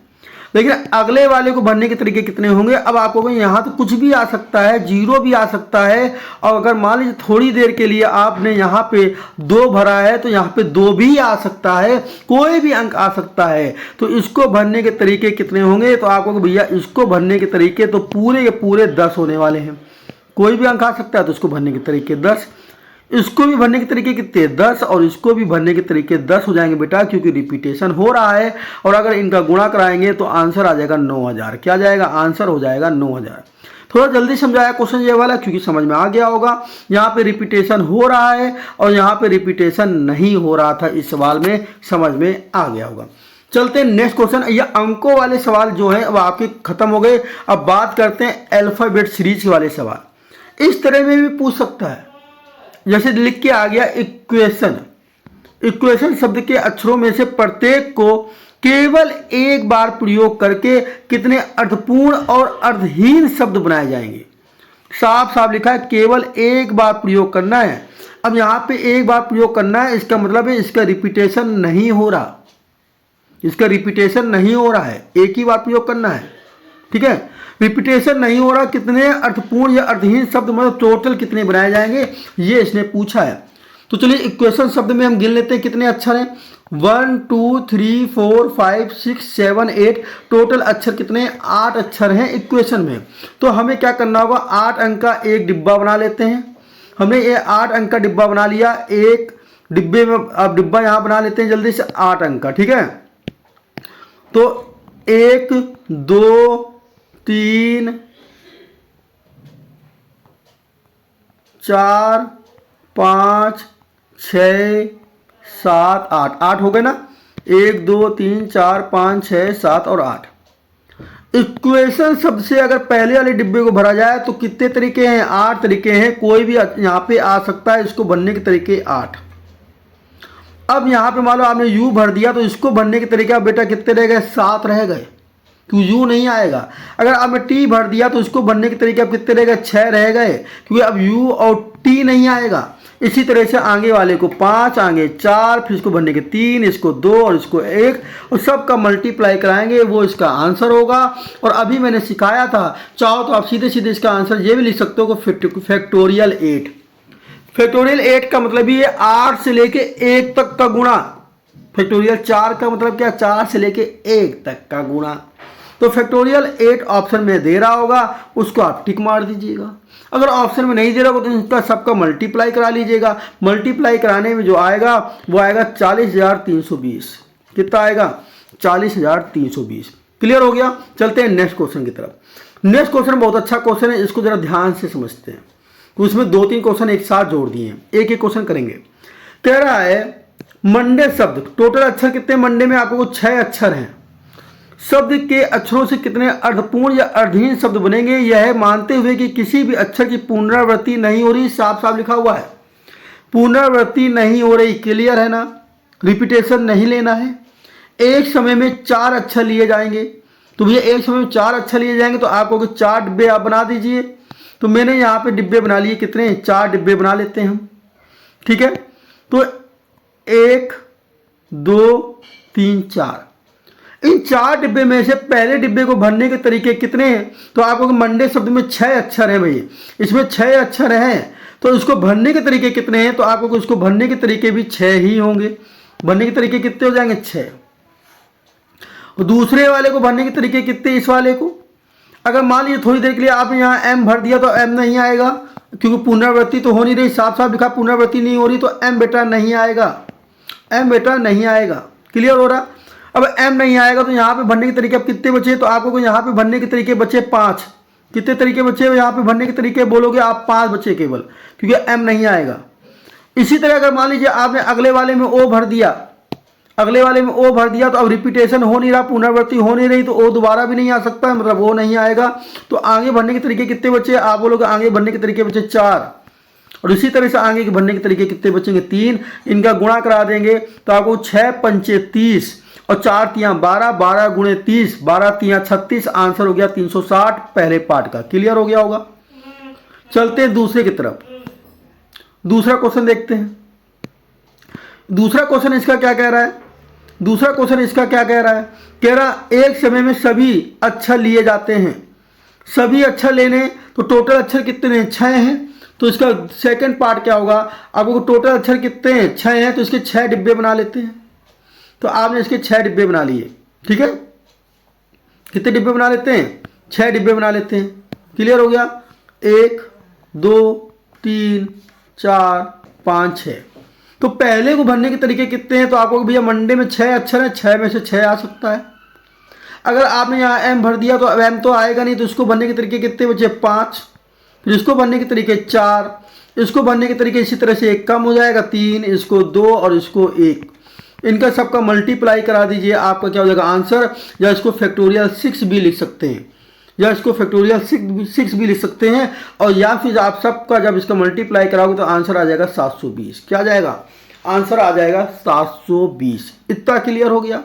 लेकिन अगले वाले को भरने के तरीके कितने होंगे? अब आपको यहाँ तो कुछ भी आ सकता है, 0 भी आ सकता है। और अगर मान लीजिए थोड़ी देर के लिए आपने यहाँ पे 2 भरा है, तो यहाँ पे 2 भी आ सकता है, कोई भी अंक आ सकता है। तो इसको भरने के तरीके कितने होंगे? तो आपको भैया इसको भरने के तरीके तो पूरे के पूरे 10 होने वाले हैं। कोई भी अंक आ सकता है, तो इसको भरने के तरीके 10। इसको भी भरने के तरीके कितने 10 और इसको भी भरने के तरीके 10 हो जाएंगे बेटा, क्योंकि रिपीटेशन हो रहा है। और अगर इनका गुणा कराएंगे तो आंसर आ जाएगा 9000। क्या जाएगा? आंसर हो जाएगा 9000। थोड़ा जल्दी समझाया क्वेश्चन ये वाला, क्योंकि समझ में आ गया होगा। यहाँ पे रिपीटेशन हो रहा है और यहाँ पे रिपीटेशन नहीं हो रहा था, इस सवाल में समझ में आ गया होगा। चलते हैं नेक्स्ट क्वेश्चन। ये अंकों वाले सवाल जो है वो आपके खत्म हो गए। अब बात करते हैं अल्फाबेट सीरीज वाले सवाल। इस तरह में भी पूछ सकता है, जैसे लिख के आ गया इक्वेशन। इक्वेशन शब्द के अक्षरों में से प्रत्येक को केवल एक बार प्रयोग करके कितने अर्थपूर्ण और अर्थहीन शब्द बनाए जाएंगे। साफ साफ लिखा है, केवल एक बार प्रयोग करना है। अब यहाँ पे एक बार प्रयोग करना है, इसका मतलब है इसका रिपीटेशन नहीं हो रहा, इसका रिपीटेशन नहीं हो रहा है, एक ही बार प्रयोग करना है। ठीक है, रिपीटेशन नहीं हो रहा। कितने अर्थपूर्ण या अर्थहीन शब्द मतलब टोटल कितने बनाए जाएंगे, ये इसने पूछा है। तो चलिए इक्वेशन शब्द में हम गिन लेते हैं कितने अक्षर हैं। 1 2 3 4 5 6 7 8 टोटल अक्षर कितने? 8 अक्षर हैं इक्वेशन में। तो हमें क्या करना होगा, 8 अंक का एक डिब्बा बना लेते हैं। हमने ये 8 अंक का डिब्बा बना लिया। एक डिब्बे में अब डिब्बा यहाँ बना लेते हैं जल्दी से, 8 अंक का। ठीक है, तो 1 2 3 4 5 6 7 8 8 हो गए ना। 1 2 3 4 5 6 7 और 8। इक्वेशन शब्द से अगर पहले वाले डिब्बे को भरा जाए तो कितने तरीके हैं? 8 तरीके हैं। कोई भी यहाँ पे आ सकता है, इसको भरने के तरीके 8। अब यहाँ पे मान लो आपने यू भर दिया तो इसको भरने के तरीके अब बेटा कितने रह गए? 7 रह गए, क्योंकि यू नहीं आएगा। अगर आपने टी भर दिया तो इसको भरने के तरीके अब कितने रह गए? 6 रह गए, क्योंकि अब यू और टी नहीं आएगा। इसी तरह से आगे वाले को 5, आगे 4, फिर इसको भरने के 3, इसको 2 और इसको 1, और सबका मल्टीप्लाई कराएंगे, वो इसका आंसर होगा। और अभी मैंने सिखाया था, चाहो तो आप सीधे सीधे इसका आंसर ये भी लिख सकते हो कि फैक्टोरियल 8। फैक्टोरियल 8 का मतलब ये 8 से लेके 1 तक का गुणा। फैक्टोरियल 4 का मतलब क्या? 4 से लेके 1 तक का गुणा। तो फैक्टोरियल 8 ऑप्शन में दे रहा होगा, उसको आप टिक मार दीजिएगा। अगर ऑप्शन में नहीं दे रहा होगा तो इसका सबका मल्टीप्लाई करा लीजिएगा। मल्टीप्लाई कराने में जो आएगा वो आएगा 40,320। कितना आएगा? 40,320। क्लियर हो गया। चलते हैं नेक्स्ट क्वेश्चन की तरफ। नेक्स्ट क्वेश्चन बहुत अच्छा क्वेश्चन है, इसको जरा ध्यान से समझते हैं। उसमें 2-3 क्वेश्चन एक साथ जोड़ दिए हैं, एक एक क्वेश्चन करेंगे। कह रहा है मंडे शब्द, टोटल अक्षर कितने मंडे में? आपको 6 अक्षर हैं। शब्द के अक्षरों से कितने अर्थपूर्ण या अर्थहीन शब्द बनेंगे, यह मानते हुए कि किसी भी अक्षर की पुनरावृत्ति नहीं हो रही। साफ साफ लिखा हुआ है, पुनरावृत्ति नहीं हो रही। क्लियर है ना, रिपीटेशन नहीं लेना है। एक समय में 4 अक्षर लिए जाएंगे, तो भैया एक समय में 4 अक्षर लिए जाएंगे तो आपको 4 डिब्बे आप बना दीजिए। तो मैंने यहाँ पे डिब्बे बना लिए, कितने? 4 डिब्बे बना लेते हैं हम। ठीक है, तो 1 2 3 4। इन 4 डिब्बे में से पहले डिब्बे को भरने के तरीके कितने हैं? तो आपको मंडे शब्द में 6 अक्षर हैं भाई, इसमें 6 अक्षर हैं। तो इसको भरने के तरीके कितने हैं? तो आपको इसको भरने के तरीके भी 6 ही होंगे। भरने के तरीके कितने हो जाएंगे? 6। और दूसरे वाले को भरने के तरीके कितने? इस वाले को अगर मान लीजिए थोड़ी देर के लिए आपने यहाँ m भर दिया तो m नहीं आएगा, क्योंकि पुनरावृत्ति तो हो नहीं रही। साफ साफ लिखा पुनरावृत्ति नहीं हो रही, तो m बेटा नहीं आएगा, m बेटा नहीं आएगा। क्लियर हो रहा। अब m नहीं आएगा तो यहाँ पे भरने के तरीके अब कितने बचे? तो आपको यहाँ पे भरने के तरीके बचे 5। कितने तरीके बचे यहाँ पे भरने के तरीके? बोलोगे आप 5 बचे केवल, क्योंकि m नहीं आएगा। इसी तरह अगर मान लीजिए आपने अगले वाले में o भर दिया, अगले वाले में ओ भर दिया, तो अब रिपीटेशन हो नहीं रहा, पुनरावृत्ति हो नहीं रही, तो ओ दोबारा भी नहीं आ सकता है, मतलब वो नहीं आएगा। तो आगे भरने के तरीके कितने बचे? आप बोलोगे आगे भरने के तरीके बचे 4। और इसी तरह से आगे के भरने के तरीके कितने बचेंगे? 3। इनका गुणा करा देंगे तो आपको 6 पंचे 30 और 4 तियाँ 12, 12 गुणे 30, 12 तियाँ 36। आंसर हो गया 360 पहले पार्ट का। क्लियर हो गया होगा। चलते हैं दूसरे की तरफ, दूसरा क्वेश्चन देखते हैं। दूसरा क्वेश्चन इसका क्या कह रहा है? दूसरा क्वेश्चन इसका क्या कह रहा है? कह रहा एक समय में सभी अक्षर लिए जाते हैं। सभी अक्षर लेने तो टोटल अक्षर कितने हैं? 6 हैं। तो इसका सेकंड पार्ट क्या होगा? आपको टोटल अक्षर कितने हैं? 6 हैं, तो इसके 6 डिब्बे बना लेते हैं। तो आपने इसके 6 डिब्बे बना लिए। ठीक है, कितने डिब्बे बना लेते हैं? 6 डिब्बे बना लेते हैं। क्लियर हो गया। 1 2 3 4 5 है। तो पहले को भरने के तरीके कितने हैं? तो आपको भैया मंडे में 6 अक्षर है, 6 में से 6 आ सकता है। अगर आपने यहाँ एम भर दिया तो अब एम तो आएगा नहीं, तो इसको भरने के तरीके कितने बचे? 5। फिर इसको भरने के तरीके 4, इसको भरने के तरीके इसी तरह से एक कम हो जाएगा 3, इसको 2 और इसको 1। इनका सबका मल्टीप्लाई करा दीजिए, आपका क्या हो जाएगा आंसर। या इसको फैक्टोरियल 6 भी लिख सकते हैं, या इसको फैक्टोरियल 6 भी लिख सकते हैं। और या फिर आप सबका जब इसका मल्टीप्लाई कराओगे तो आंसर आ जाएगा 720। क्या आ जाएगा? आंसर आ जाएगा 720। इतना क्लियर हो गया?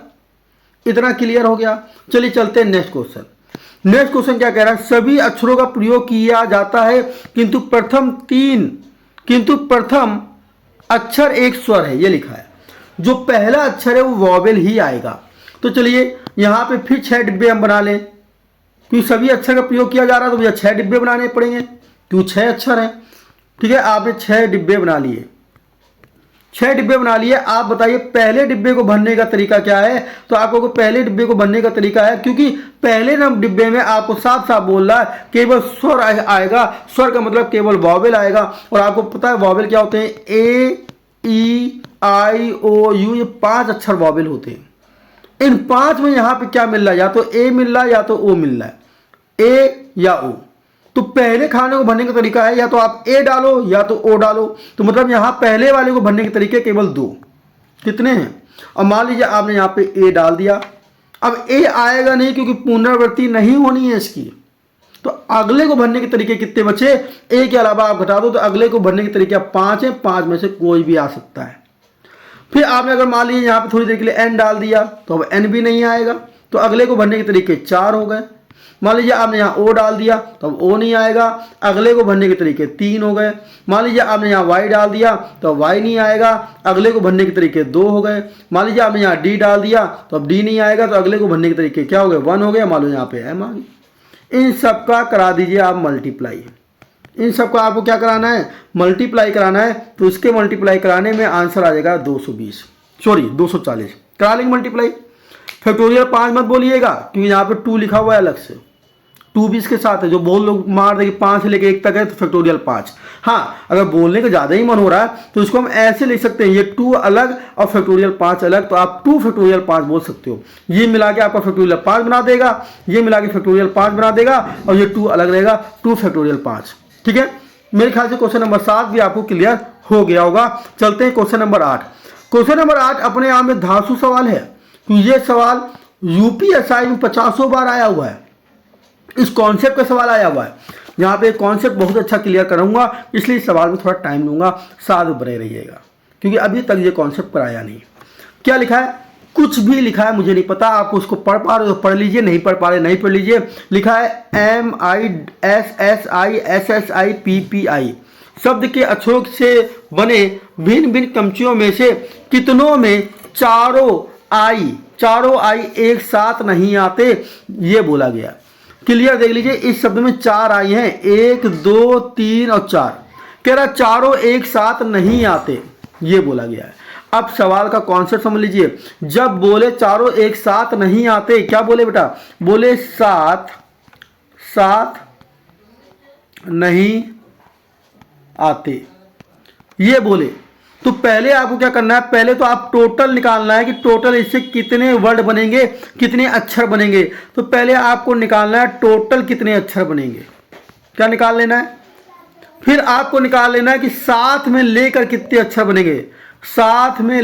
इतना क्लियर हो गया? चलिए चलते हैं नेक्स्ट क्वेश्चन। नेक्स्ट क्वेश्चन क्या कह रहा है? सभी अक्षरों का प्रयोग किया जाता है किंतु प्रथम अक्षर एक स्वर है, ये लिखा है। जो पहला अक्षर है वो वॉवेल ही आएगा। तो चलिए यहाँ पे फिर 6 डिब्बे हम बना लें, क्योंकि सभी अक्षर का प्रयोग किया जा रहा है तो भैया 6 डिब्बे बनाने पड़ेंगे, क्योंकि 6 अक्षर हैं। ठीक है, आपने 6 डिब्बे बना लिए, 6 डिब्बे बना लिए। आप बताइए पहले डिब्बे को भरने का तरीका क्या है? तो आपको पहले डिब्बे को भरने का तरीका है, क्योंकि पहले डिब्बे में आपको साफ साफ बोल रहा है केवल स्वर आएगा। स्वर का मतलब केवल वॉवेल आएगा। और आपको पता है वॉवेल क्या होते हैं? ए, ई, आई, ओ, यू, ये 5 अक्षर वॉवेल होते हैं। इन 5 में यहाँ पे क्या मिल रहा है? या तो ए मिल रहा है या तो ओ मिल रहा है, ए या ओ। तो पहले खाने को भरने का तरीका है या तो आप ए डालो या तो ओ डालो। तो मतलब यहाँ पहले वाले को भरने के तरीके केवल 2। कितने हैं? और मान लीजिए आपने यहाँ पे ए डाल दिया, अब ए आएगा नहीं क्योंकि पुनरावृत्ति नहीं होनी है इसकी। तो अगले को भरने के तरीके कितने बचे? ए के अलावा आप घटा दो तो अगले को भरने के तरीके 5 हैं, 5 में से कोई भी आ सकता है। फिर आपने अगर मान लीजिए यहाँ पे थोड़ी देर के लिए एन डाल दिया तो अब एन भी नहीं आएगा, तो अगले को भरने के तरीके 4 हो गए। मान लीजिए आपने यहाँ ओ डाल दिया तो अब ओ नहीं आएगा, अगले को भरने के तरीके 3 हो गए। मान लीजिए आपने यहाँ वाई डाल दिया तो वाई नहीं आएगा, अगले को भरने के तरीके 2 हो गए। मान लीजिए आपने यहाँ डी डाल दिया तो अब डी नहीं आएगा, तो अगले को भरने के तरीके क्या हो गए? 1 हो गया। मान लो यहाँ पे एम आ गई। इन सब का करा दीजिए आप मल्टीप्लाई। इन सब का आपको क्या कराना है? मल्टीप्लाई कराना है। तो इसके मल्टीप्लाई कराने में आंसर आ जाएगा 240। करा लेंगे मल्टीप्लाई। फैक्टोरियल 5 मत बोलिएगा, क्योंकि यहाँ पे 2 लिखा हुआ है अलग से, 2 भी इसके साथ है। जो बोल लोग मार देंगे 5 से लेके 1 तक है तो फैक्टोरियल 5। हाँ, अगर बोलने का ज़्यादा ही मन हो रहा है तो इसको हम ऐसे लिख सकते हैं, ये 2 अलग और फैक्टोरियल 5 अलग। तो आप 2 फैक्टोरियल 5 बोल सकते हो। ये मिला के आपका फैक्टोरियल 5 बना देगा, ये मिला के फैक्टोरियल 5 बना देगा, और ये 2 अलग रहेगा, 2 फैक्टोरियल 5। ठीक है, मेरे ख्याल से क्वेश्चन नंबर 7 भी आपको क्लियर हो गया होगा। चलते हैं क्वेश्चन नंबर 8। क्वेश्चन नंबर 8 अपने आप में धांसू सवाल है, क्योंकि ये सवाल यूपीएसआई में 50 बार आया हुआ है। इस कॉन्सेप्ट का सवाल आया हुआ है। यहाँ पे कॉन्सेप्ट बहुत अच्छा क्लियर करूँगा, इसलिए इस सवाल में थोड़ा टाइम लूँगा, साथ बने रहिएगा, क्योंकि अभी तक ये कॉन्सेप्ट कराया नहीं। क्या लिखा है? कुछ भी लिखा है, मुझे नहीं पता। आपको उसको पढ़ पा रहे हो तो पढ़ लीजिए, नहीं पढ़ पा रहे नहीं पढ़ लीजिए। लिखा है MISSISSIPPI शब्द के अक्षरों से बने भिन्न भिन्न कमचियों में से कितनों में चारों आई एक साथ नहीं आते, ये बोला गया। क्लियर देख लीजिए, इस शब्द में 4 आई हैं, 1 2 3 और 4। कह रहा चारों एक साथ नहीं आते, ये बोला गया है। अब सवाल का कॉन्सेप्ट समझ लीजिए। जब बोले चारों एक साथ नहीं आते, क्या बोले बेटा? बोले साथ नहीं आते, ये बोले। तो पहले आपको क्या करना है? पहले तो आप टोटल निकालना है कि टोटल इससे कितने वर्ड बनेंगे, कितने अक्षर बनेंगे। तो पहले आपको निकालना है टोटल कितने अक्षर बनेंगे। क्या निकाल लेना है? फिर आपको निकाल लेना है कि साथ में लेकर कितने अक्षर बनेंगे। साथ में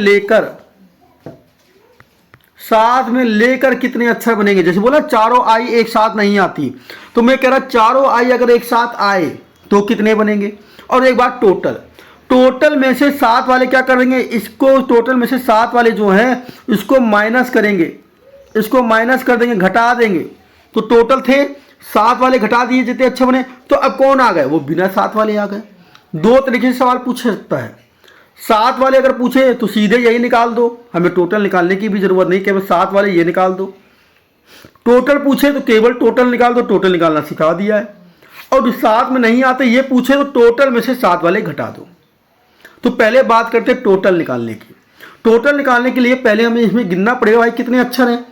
लेकर कितने अक्षर बनेंगे। जैसे बोला चारों आई एक साथ नहीं आती, तो मैं कह रहा चारों आई अगर एक साथ आए तो कितने बनेंगे। और एक बात टोटल में से 7 वाले क्या करेंगे? इसको टोटल में से 7 वाले जो हैं इसको माइनस करेंगे, इसको माइनस कर देंगे, घटा देंगे। तो टोटल थे 7 वाले, घटा दिए जितने अच्छे बने। तो अब कौन आ गए? वो बिना 7 वाले आ गए। 2 तरीके से सवाल पूछ सकता है। 7 वाले अगर पूछे तो सीधे यही निकाल दो, हमें टोटल निकालने की भी जरूरत नहीं, केवल 7 वाले ये निकाल दो। टोटल पूछे तो केवल टोटल निकाल दो, टोटल निकालना सिखा दिया है। और 7 में नहीं आते ये पूछे तो टोटल में से 7 वाले घटा दो। तो पहले बात करते हैं टोटल निकालने की। टोटल निकालने के लिए पहले हमें इसमें गिनना पड़ेगा भाई कितने अक्षर हैं।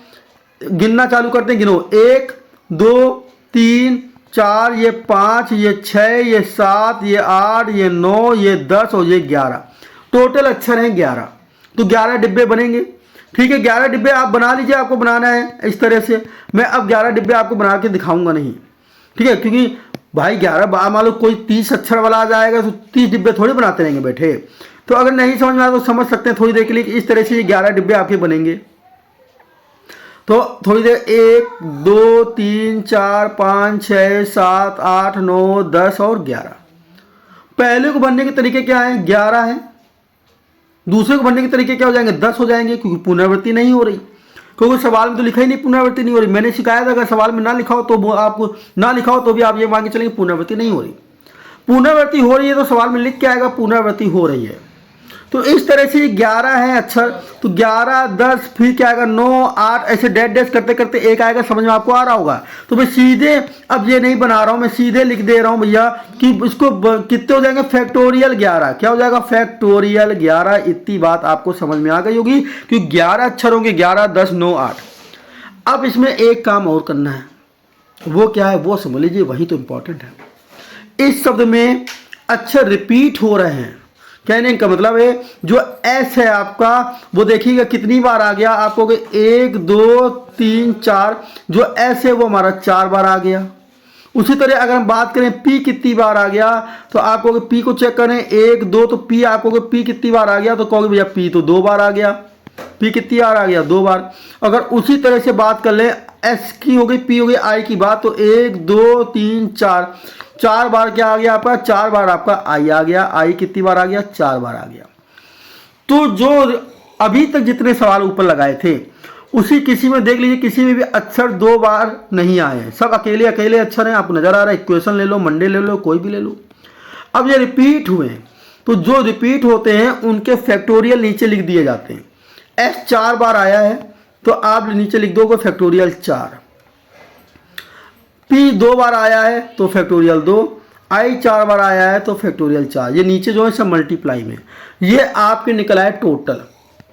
गिनना चालू करते हैं, गिनो। 1 2 3 4, ये 5, ये 6, ये 7, ये 8, ये 9, ये 10 और ये 11। टोटल अक्षर हैं 11, तो 11 डिब्बे बनेंगे। ठीक है, 11 डिब्बे आप बना लीजिए, आपको बनाना है इस तरह से। मैं अब 11 डिब्बे आपको बना के दिखाऊंगा नहीं, ठीक है, क्योंकि भाई 11 मान लो कोई 30 अक्षर वाला आ जाएगा तो 30 डिब्बे थोड़ी बनाते रहेंगे बैठे। तो अगर नहीं समझ में आया तो समझ सकते हैं थोड़ी देर के लिए कि इस तरह से ये 11 डिब्बे आपके बनेंगे। तो थोड़ी देर 1 2 3 4 5 6 7 8 9 10 और 11। पहले को बनने के तरीके क्या है, 11 है। दूसरे को बनने के तरीके क्या हो जाएंगे, 10 हो जाएंगे, क्योंकि पुनरावृत्ति नहीं हो रही, क्योंकि सवाल में तो लिखा ही नहीं पुनरावृत्ति नहीं हो रही। मैंने सिखाया था अगर सवाल में ना लिखा हो तो वो आपको ना लिखा हो तो भी आप ये मान के चलेंगे पुनरावृत्ति नहीं हो रही। पुनरावृत्ति हो रही है तो सवाल में लिख के आएगा पुनरावृत्ति हो रही है। तो इस तरह से 11 है अक्षर, तो 11 10 फिर क्या आएगा 9 8, ऐसे डैश डैश करते करते एक आएगा, समझ में आपको आ रहा होगा। तो मैं सीधे अब ये नहीं बना रहा हूँ, मैं सीधे लिख दे रहा हूँ भैया कि इसको कितने हो जाएंगे, फैक्टोरियल 11। क्या हो जाएगा, फैक्टोरियल 11। इतनी बात आपको समझ में आ गई होगी कि 11 अक्षर होंगे, 11 10 9 8। अब इसमें एक काम और करना है, वो क्या है वो समझ लीजिए, वही तो इंपॉर्टेंट है। इस शब्द में अक्षर रिपीट हो रहे हैं, कहने का मतलब है जो एस है आपका वो देखिएगा कितनी बार आ गया, आपको 1 2 3 4, जो एस है वो हमारा 4 बार आ गया। उसी तरह अगर हम बात करें पी कितनी बार आ गया, तो आप कहोगे पी को चेक करें 1 2, तो पी आप कहोगे पी कितनी बार आ गया, तो कहोगे भैया पी तो 2 बार आ गया। पी कितनी बार आ गया, 2 बार। अगर उसी तरह से बात कर लें एस की हो गई, पी हो गई, आई की बात, तो 1 2 3 4, 4 बार क्या आ गया आपका, 4 बार आपका आई आ गया। आई कितनी बार आ गया, 4 बार आ गया। तो जो अभी तक जितने सवाल ऊपर लगाए थे उसी किसी में देख लीजिए, किसी में भी अक्षर 2 बार नहीं आए हैं, सब अकेले अकेले अक्षर हैं। आपको नजर आ रहा है, इक्वेशन ले लो, मंडे ले लो, कोई भी ले लो। अब ये रिपीट हुए, तो जो रिपीट होते हैं उनके फैक्टोरियल नीचे लिख दिए जाते हैं। एस 4 बार आया है तो आप नीचे लिख दोगे फैक्टोरियल 4। पी 2 बार आया है तो फैक्टोरियल 2, आई 4 बार आया है तो फैक्टोरियल 4। ये नीचे जो है सब मल्टीप्लाई में, ये आपके निकला है टोटल।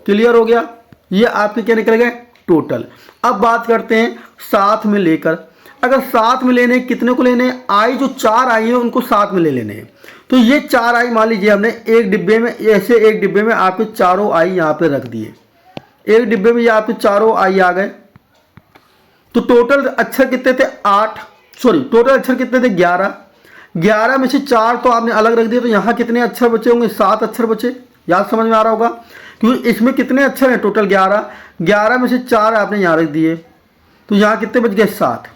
क्लियर हो गया, ये आपके क्या निकल गए, टोटल। अब बात करते हैं साथ में लेकर। अगर साथ में लेने कितने को लेने, आई जो 4 आई है उनको साथ में ले लेने हैं। तो ये 4 आई मान लीजिए हमने एक डिब्बे में, ऐसे एक डिब्बे में आपके चारों आई यहाँ पे रख दिए, एक डिब्बे में ये आपके चारों आई आ गए। तो टोटल अक्षर कितने थे, 8, सॉरी टोटल अक्षर कितने थे, 11। 11 में से 4 तो आपने अलग रख दिए, तो यहाँ कितने अक्षर बचे होंगे, 7 अक्षर बचे। याद समझ में आ रहा होगा, क्योंकि इसमें कितने अक्षर हैं टोटल 11, 11 में से 4 आपने यहाँ रख दिए, तो यहाँ कितने बच गए, 7।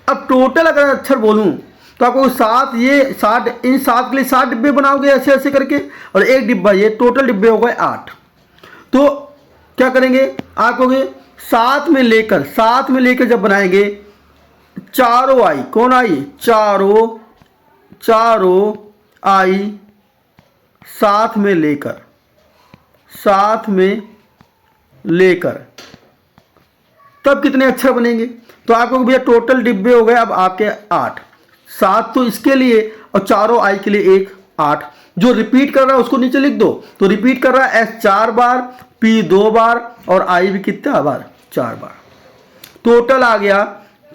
अब टोटल अगर अक्षर बोलूँ तो आपको 7, ये 7, इन 7 के लिए 7 डिब्बे बनाओगे ऐसे ऐसे करके, और एक डिब्बा, ये टोटल डिब्बे हो गए 8। तो क्या करेंगे, आप कहोगे साथ में लेकर जब बनाएंगे, चारों आई, कौन आई, चारों आई साथ में लेकर तब कितने अक्षर बनेंगे। तो आपको भैया टोटल डिब्बे हो गए अब आपके 8, 7 तो इसके लिए और चारों आई के लिए 1, 8। जो रिपीट कर रहा है उसको नीचे लिख दो, तो रिपीट कर रहा है एस 4 बार, पी 2 बार और आई भी कितना बार, 4 बार। टोटल आ गया,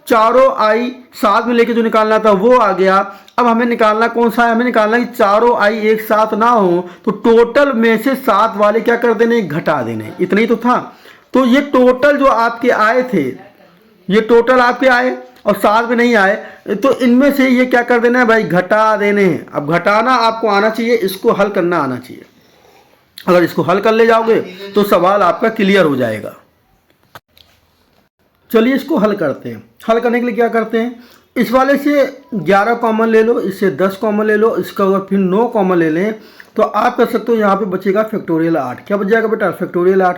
चारों आई साथ में लेके जो निकालना था वो आ गया। अब हमें निकालना कौन सा है, हमें निकालना कि चारों आई एक साथ ना हो, तो टोटल में से 7 वाले क्या कर देने, घटा देने। इतना ही तो था। तो ये टोटल जो आपके आए थे, ये टोटल आपके आए और 7 में नहीं आए, तो इनमें से ये क्या कर देना है भाई, घटा देने हैं। अब घटाना आपको आना चाहिए, इसको हल करना आना चाहिए। अगर इसको हल कर ले जाओगे तो सवाल आपका क्लियर हो जाएगा। चलिए इसको हल करते हैं। हल करने के लिए क्या करते हैं, इस वाले से 11 कॉमन ले लो, इससे 10 कॉमन ले लो, इसका अगर फिर 9 कॉमन ले लें तो आप कर सकते हो, यहाँ पे बचेगा फैक्टोरियल 8। क्या बच जाएगा बेटा, फैक्टोरियल 8।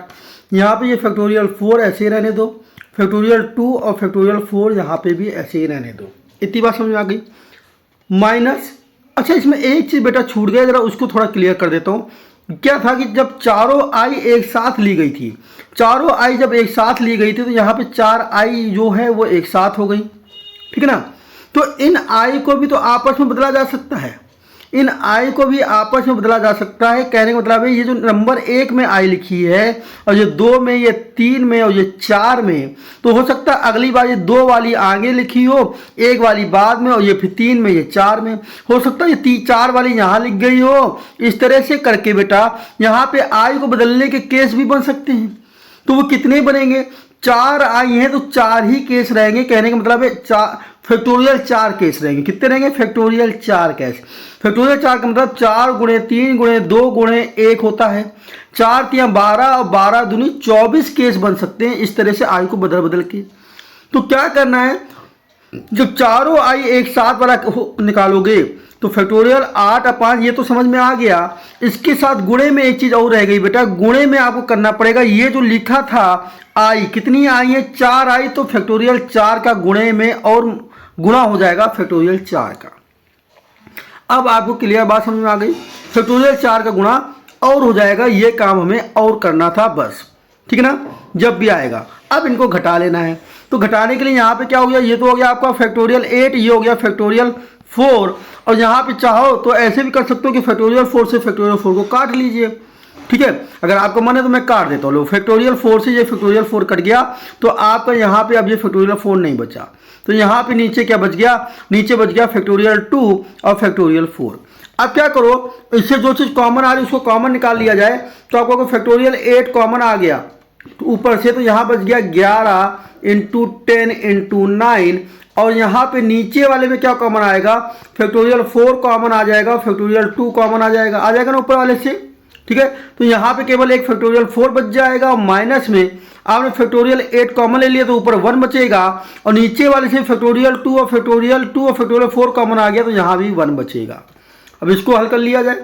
यहाँ पे ये फैक्टोरियल 4 ऐसे ही रहने दो, फैक्टोरियल 2 और फैक्टोरियल 4 यहाँ पे भी ऐसे ही रहने दो। इतनी बात समझ में आ गई। माइनस, अच्छा इसमें एक चीज़ बेटा छूट गया, जरा उसको थोड़ा क्लियर कर देता हूँ। क्या था कि जब चारों आई एक साथ ली गई थी, चारों आई जब एक साथ ली गई थी तो यहाँ पे 4 आई जो है वो एक साथ हो गई, ठीक है ना। तो इन आई को भी तो आपस में बदला जा सकता है, इन आई को भी आपस में बदला जा सकता है। कहने का मतलब है ये जो नंबर 1 में आई लिखी है और ये 2 में, ये 3 में और ये 4 में, तो हो सकता है अगली बार ये 2 वाली आगे लिखी हो, 1 वाली बाद में और ये फिर 3 में, ये 4 में हो सकता है ये 4 वाली यहाँ लिख गई हो। इस तरह से करके बेटा यहाँ पे आई को बदलने के केस भी बन सकते हैं। तो वो कितने बनेंगे? 4 आई हैं तो 4 ही केस रहेंगे। कहने का मतलब है फैक्टोरियल 4 केस रहेंगे। कितने रहेंगे? Factorial 4 case. फैक्टोरियल 4 का मतलब 4 गुणे 3 गुणे 2 गुणे 1 होता है। 4 3 12 और 12 दूनी 24 केस बन सकते हैं इस तरह से आई को बदल बदल के। तो क्या करना है, जब चारों आई एक साथ वाला निकालोगे तो फैक्टोरियल 8 और 5 ये तो समझ में आ गया। इसके साथ गुणे में एक चीज और रह गई बेटा, गुणे में आपको करना पड़ेगा। ये जो लिखा था आई, कितनी आई है? 4 आई, तो फैक्टोरियल 4 का गुणे में और गुणा हो जाएगा फैक्टोरियल 4 का। अब आपको क्लियर बात समझ में आ गई? फैक्टोरियल 4 का गुणा और हो जाएगा, ये काम हमें और करना था बस, ठीक है ना। जब भी आएगा अब इनको घटा लेना है। तो घटाने के लिए यहाँ पे क्या हो गया, ये तो हो गया आपका फैक्टोरियल 8, ये हो गया फैक्टोरियल 4, और यहाँ पे चाहो तो ऐसे भी कर सकते हो कि फैक्टोरियल 4 से फैक्टोरियल 4 को काट लीजिए, ठीक है। अगर आपको मन है तो मैं काट देता हूँ। फैक्टोरियल 4 से ये फैक्टोरियल 4 कट गया तो आपका यहाँ पे अब ये फैक्टोरियल 4 नहीं बचा। तो यहाँ पे नीचे क्या बच गया? नीचे बच गया फैक्टोरियल 2 और फैक्टोरियल 4। अब क्या करो, इससे जो चीज़ कॉमन आ रही है उसको कॉमन निकाल लिया जाए। तो आपको फैक्टोरियल 8 कॉमन आ गया तो ऊपर से, तो यहाँ बच गया 11 इंटू 10 इंटू 9, और यहाँ पे नीचे वाले में क्या कॉमन आएगा? फैक्टोरियल 4 कॉमन आ जाएगा, फैक्टोरियल 2 कॉमन आ जाएगा ना ऊपर वाले से, ठीक है। तो यहाँ पे केवल एक फैक्टोरियल 4 बच जाएगा, और माइनस में आपने फैक्टोरियल 8 कॉमन ले लिया तो ऊपर 1 बचेगा, और नीचे वाले से फैक्टोरियल 2 और फैक्टोरियल 4 कॉमन आ गया तो यहाँ भी 1 बचेगा। अब इसको हल कर लिया जाए।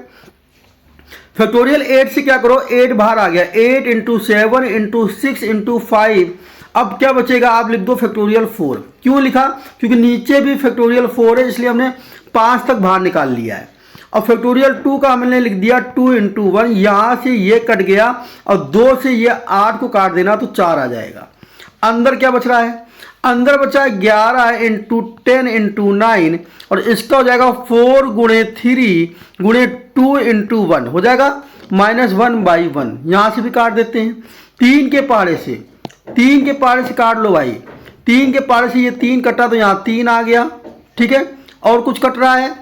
फैक्टोरियल 8 से क्या करो, 8 बाहर आ गया, 8 इंटू 7 इंटू 6 इंटू 5। अब क्या बचेगा? आप लिख दो फैक्टोरियल 4। क्यों लिखा? क्योंकि नीचे भी फैक्टोरियल 4 है, इसलिए हमने 5 तक बाहर निकाल लिया है। और फैक्टोरियल 2 का हमने लिख दिया 2 इंटू 1, यहाँ से ये कट गया और 2 से ये 8 को काट देना तो 4 आ जाएगा। अंदर क्या बच रहा है? अंदर बचा है 11 इंटू 10 इंटू 9, और इसका हो जाएगा 4 गुणे 3 गुणे 2 इंटू 1 हो जाएगा -1/1। यहाँ से भी काट देते हैं। 3 के पारे से काट लो भाई। 3 के पारे से ये 3 कटा तो यहाँ 3 आ गया, ठीक है। और कुछ कट रहा है,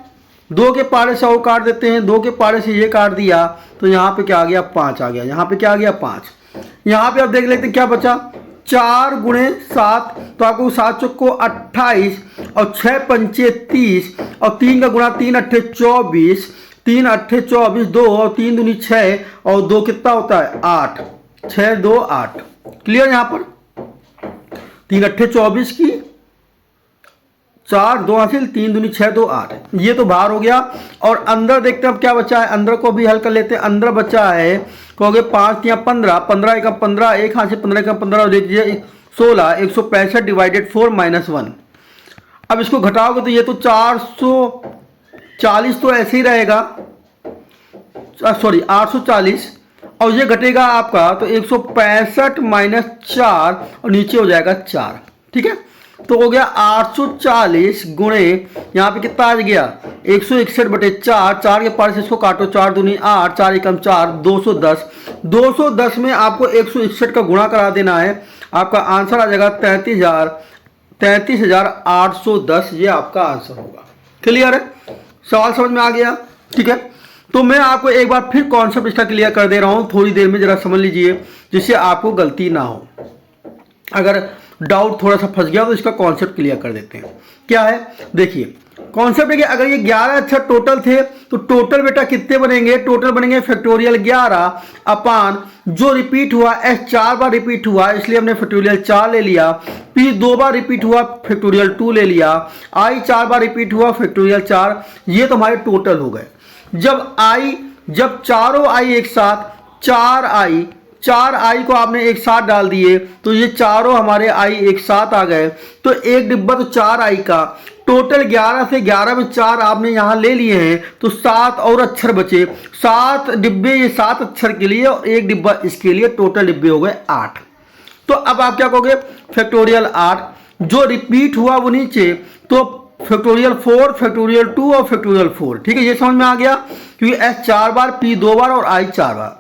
2 के पारे से और काट देते हैं। 2 के पारे से ये काट दिया तो यहाँ पे क्या आ गया? 5 आ गया। यहाँ पे क्या आ गया? 5। यहाँ पे आप देख लेते हैं क्या बचा? 4 गुणे 7, तो आपको 7 चौको 28 और 6 पंचे 30 और 3 का गुणा 3 अट्ठे 24, 3 अट्ठे 24, 2 और 3 दूनी 6 और 2 कितना होता है? 8, 6 2 8। क्लियर? यहाँ पर 3 अट्ठे 24 की 4 2 हासिल, 3 दूनी 6 2 8, ये तो बाहर हो गया। और अंदर देखते हैं अब क्या बचा है। अंदर को भी हल कर लेते हैं। अंदर बचा है कहोगे 5 या 15, 15 एक 15, एक हाथ से 15 का 15 और देखिए 16, 165 डिवाइडेड 4 -1। अब इसको घटाओगे तो ये तो 440 तो ऐसे ही रहेगा, सॉरी 840, और ये घटेगा आपका तो 165 - 4 और नीचे हो जाएगा 4, ठीक है। तो हो गया 840 गुणे यहाँ पे कितना आ गया? 161/4, 4 के पार से इसको काटो, 4 दूनी 8, 4 एकम 4, 210। 210 में आपको 161 का गुणा करा देना है। आपका आंसर आ जाएगा 33,810। ये आपका आंसर होगा। क्लियर है? सवाल समझ में आ गया? ठीक है। तो मैं आपको एक बार फिर कॉन्सेप्ट इसका क्लियर कर दे रहा हूँ, थोड़ी देर में जरा समझ लीजिए जिससे आपको गलती ना हो। अगर डाउट थोड़ा सा फंस गया तो इसका कॉन्सेप्ट क्लियर कर देते हैं। क्या है? देखिए कॉन्सेप्ट है कि अगर ये 11 अक्षर टोटल थे तो टोटल बेटा कितने बनेंगे? टोटल बनेंगे फैक्टोरियल 11 अपान जो रिपीट हुआ एस 4 बार रिपीट हुआ इसलिए हमने फैक्टोरियल 4 ले लिया, पी 2 बार रिपीट हुआ फैक्टोरियल 2 ले लिया, आई 4 बार रिपीट हुआ फैक्टोरियल 4। ये तो हमारे टोटल हो गए। जब चारों आई एक साथ 4 आई को आपने एक साथ डाल दिए तो ये चारों हमारे आई एक साथ आ गए। तो एक डिब्बा तो 4 आई का, टोटल 11 से 11 में 4 आपने यहाँ ले लिए हैं तो 7 और अक्षर बचे। 7 डिब्बे ये 7 अक्षर के लिए और एक डिब्बा इसके लिए, टोटल डिब्बे हो गए 8। तो अब आप क्या कहोगे? फैक्टोरियल 8 जो रिपीट हुआ वो नीचे, तो फैक्टोरियल 4, फैक्टोरियल 2 और फैक्टोरियल 4। ठीक है, ये समझ में आ गया, क्योंकि S 4 बार, P 2 बार और I 4 बार।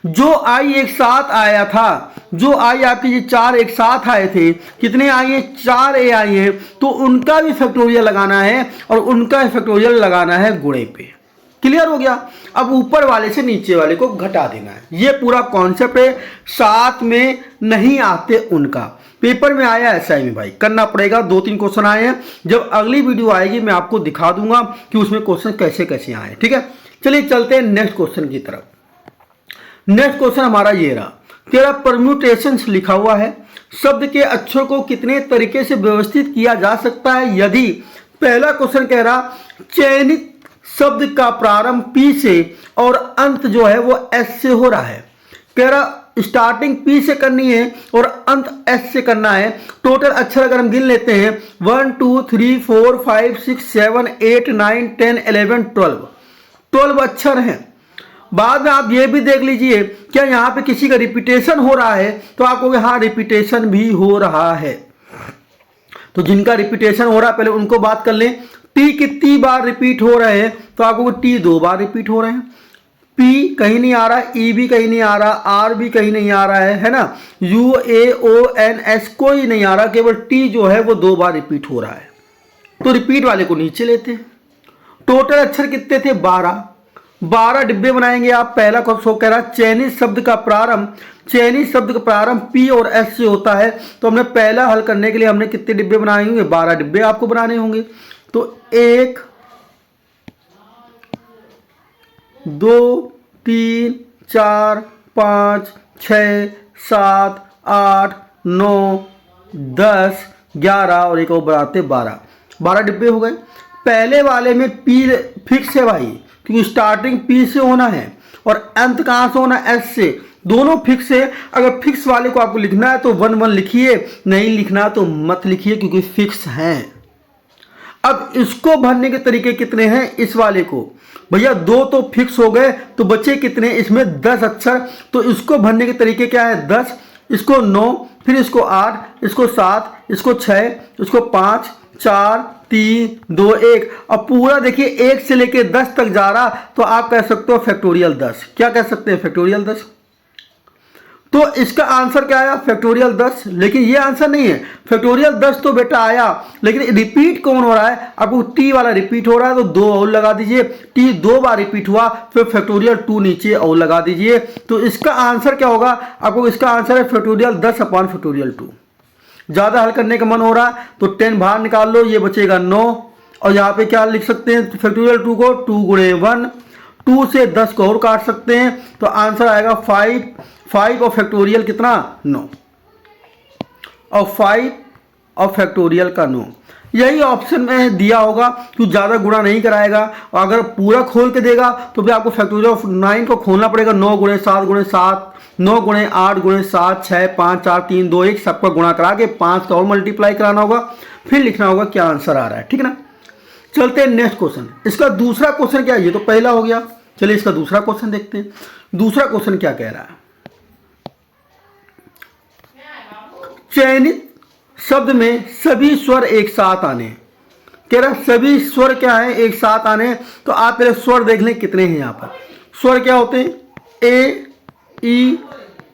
जो I एक साथ आया था, जो I आपके ये 4 एक साथ आए थे, कितने आई है? 4 A आई है, तो उनका भी फैक्टोरियल लगाना है और उनका फैक्टोरियल लगाना है गुणे पे। क्लियर हो गया? अब ऊपर वाले से नीचे वाले को घटा देना है, ये पूरा कॉन्सेप्ट है। साथ में नहीं आते उनका, पेपर में आया SI में भाई करना पड़ेगा। 2-3 क्वेश्चन आए हैं, जब अगली वीडियो आएगी मैं आपको दिखा दूंगा कि उसमें क्वेश्चन कैसे कैसे आए। ठीक है, चलिए चलते हैं नेक्स्ट क्वेश्चन की तरफ। नेक्स्ट क्वेश्चन हमारा ये रहा, तेरा परम्यूटेशंस लिखा हुआ है, शब्द के अक्षर को कितने तरीके से व्यवस्थित किया जा सकता है यदि। पहला क्वेश्चन कह रहा चयनित शब्द का प्रारंभ P से और अंत जो है वो S से हो रहा है। कह रहा स्टार्टिंग P से करनी है और अंत S से करना है। टोटल अक्षर अगर हम गिन लेते हैं 1 2 3 4 5 6 7 8 9 10 11 12 अक्षर हैं। बाद में आप ये भी देख लीजिए क्या यहाँ पे किसी का रिपीटेशन हो रहा है, तो आप कहोगे हाँ रिपीटेशन भी हो रहा है। तो जिनका रिपीटेशन हो रहा है पहले उनको बात कर लें। टी कितनी बार रिपीट हो रहे हैं, तो आपको टी 2 बार रिपीट हो रहे हैं। पी कहीं नहीं आ रहा, ई भी कहीं नहीं आ रहा, आर भी कहीं नहीं आ रहा है ना, U A O N S कोई नहीं आ रहा, केवल टी जो है वो 2 बार रिपीट हो रहा है। तो रिपीट वाले को नीचे लेते हैं। टोटल अक्षर कितने थे? 12 डिब्बे बनाएंगे आप। पहला क्वेश्चन कह रहा चयनित शब्द का प्रारंभ P और S से होता है, तो हमने पहला हल करने के लिए हमने कितने डिब्बे बनाए होंगे? 12 डिब्बे आपको बनाने होंगे। तो 1 2 3 4 5 6 7 8 9 10 11 और एक और बढ़ाते 12 डिब्बे हो गए। पहले वाले में P फिक्स है भाई, क्योंकि स्टार्टिंग P से होना है और अंत कहाँ से होना? S से। दोनों फिक्स है। अगर फिक्स वाले को आपको लिखना है तो 1 1 लिखिए, नहीं लिखना तो मत लिखिए क्योंकि फिक्स हैं। अब इसको भरने के तरीके कितने हैं? इस वाले को भैया 2 तो फिक्स हो गए, तो बचे कितने? इसमें 10 अक्षर। तो इसको भरने के तरीके क्या है? 10, इसको 9, फिर इसको 8, इसको 7, इसको 6, इसको 5 4 3 2 1। अब पूरा देखिए 1 से लेके 10 तक जा रहा, तो आप कह सकते हो फैक्टोरियल 10। क्या कह सकते हैं? फैक्टोरियल 10। तो इसका आंसर क्या आया? फैक्टोरियल 10। लेकिन ये आंसर नहीं है। फैक्टोरियल 10 तो बेटा आया, लेकिन रिपीट कौन हो रहा है? आपको टी वाला रिपीट हो रहा है, तो 2 और लगा दीजिए। टी 2 बार रिपीट हुआ, फिर फैक्टोरियल 2 नीचे और लगा दीजिए। तो इसका आंसर क्या होगा? आपको इसका आंसर है फैक्टोरियल 10 अपॉन फैक्टोरियल 2। ज़्यादा हल करने का मन हो रहा है तो 10 बाहर निकाल लो, ये बचेगा 9। और यहाँ पे क्या लिख सकते हैं? फैक्टोरियल 2 को 2 गुणे 1, 2 से 10 को और काट सकते हैं, तो आंसर आएगा 5 और फैक्टोरियल कितना? 9 और 5 और फैक्टोरियल का 9। यही ऑप्शन में दिया होगा, क्योंकि ज़्यादा गुणा नहीं कराएगा। और अगर पूरा खोल के देगा तो भी आपको फैक्टोरियल ऑफ 9 को खोलना पड़ेगा। 9 गुणे 7 गुणे 7, 9 गुणे 8 गुणे 7 6 5 4 3 2 1, सबका गुणा करा के 5 का और मल्टीप्लाई कराना होगा, फिर लिखना होगा क्या आंसर आ रहा है। ठीक है ना? चलते हैं नेक्स्ट क्वेश्चन। इसका दूसरा क्वेश्चन क्या है? ये तो पहला हो गया, चलिए इसका दूसरा क्वेश्चन देखते हैं। दूसरा क्वेश्चन क्या कह रहा है? चयनित शब्द में सभी स्वर एक साथ आने। कह रहा सभी स्वर क्या है? एक साथ आने। तो आप पहले स्वर देख लें कितने हैं यहाँ पर। स्वर क्या होते हैं? ए, ई,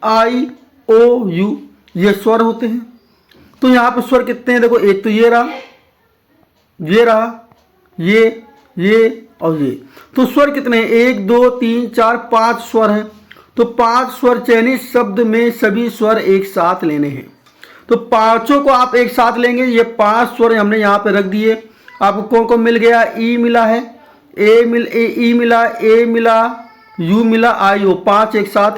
आई, ओ, यू, ये स्वर होते हैं। तो यहाँ पर स्वर कितने हैं? देखो, एक तो ये रहा, ये और ये। तो स्वर कितने हैं? 1 2 3 4 5 स्वर हैं। तो 5 स्वर चयनित शब्द में सभी स्वर एक साथ लेने हैं। तो पांचों को आप एक साथ लेंगे। ये 5 स्वर हमने यहाँ पे रख दिए। आपको कौन कौन मिल गया? ई मिला है, ई मिला, ए मिला, यू मिला, आई ओ, 5 एक साथ।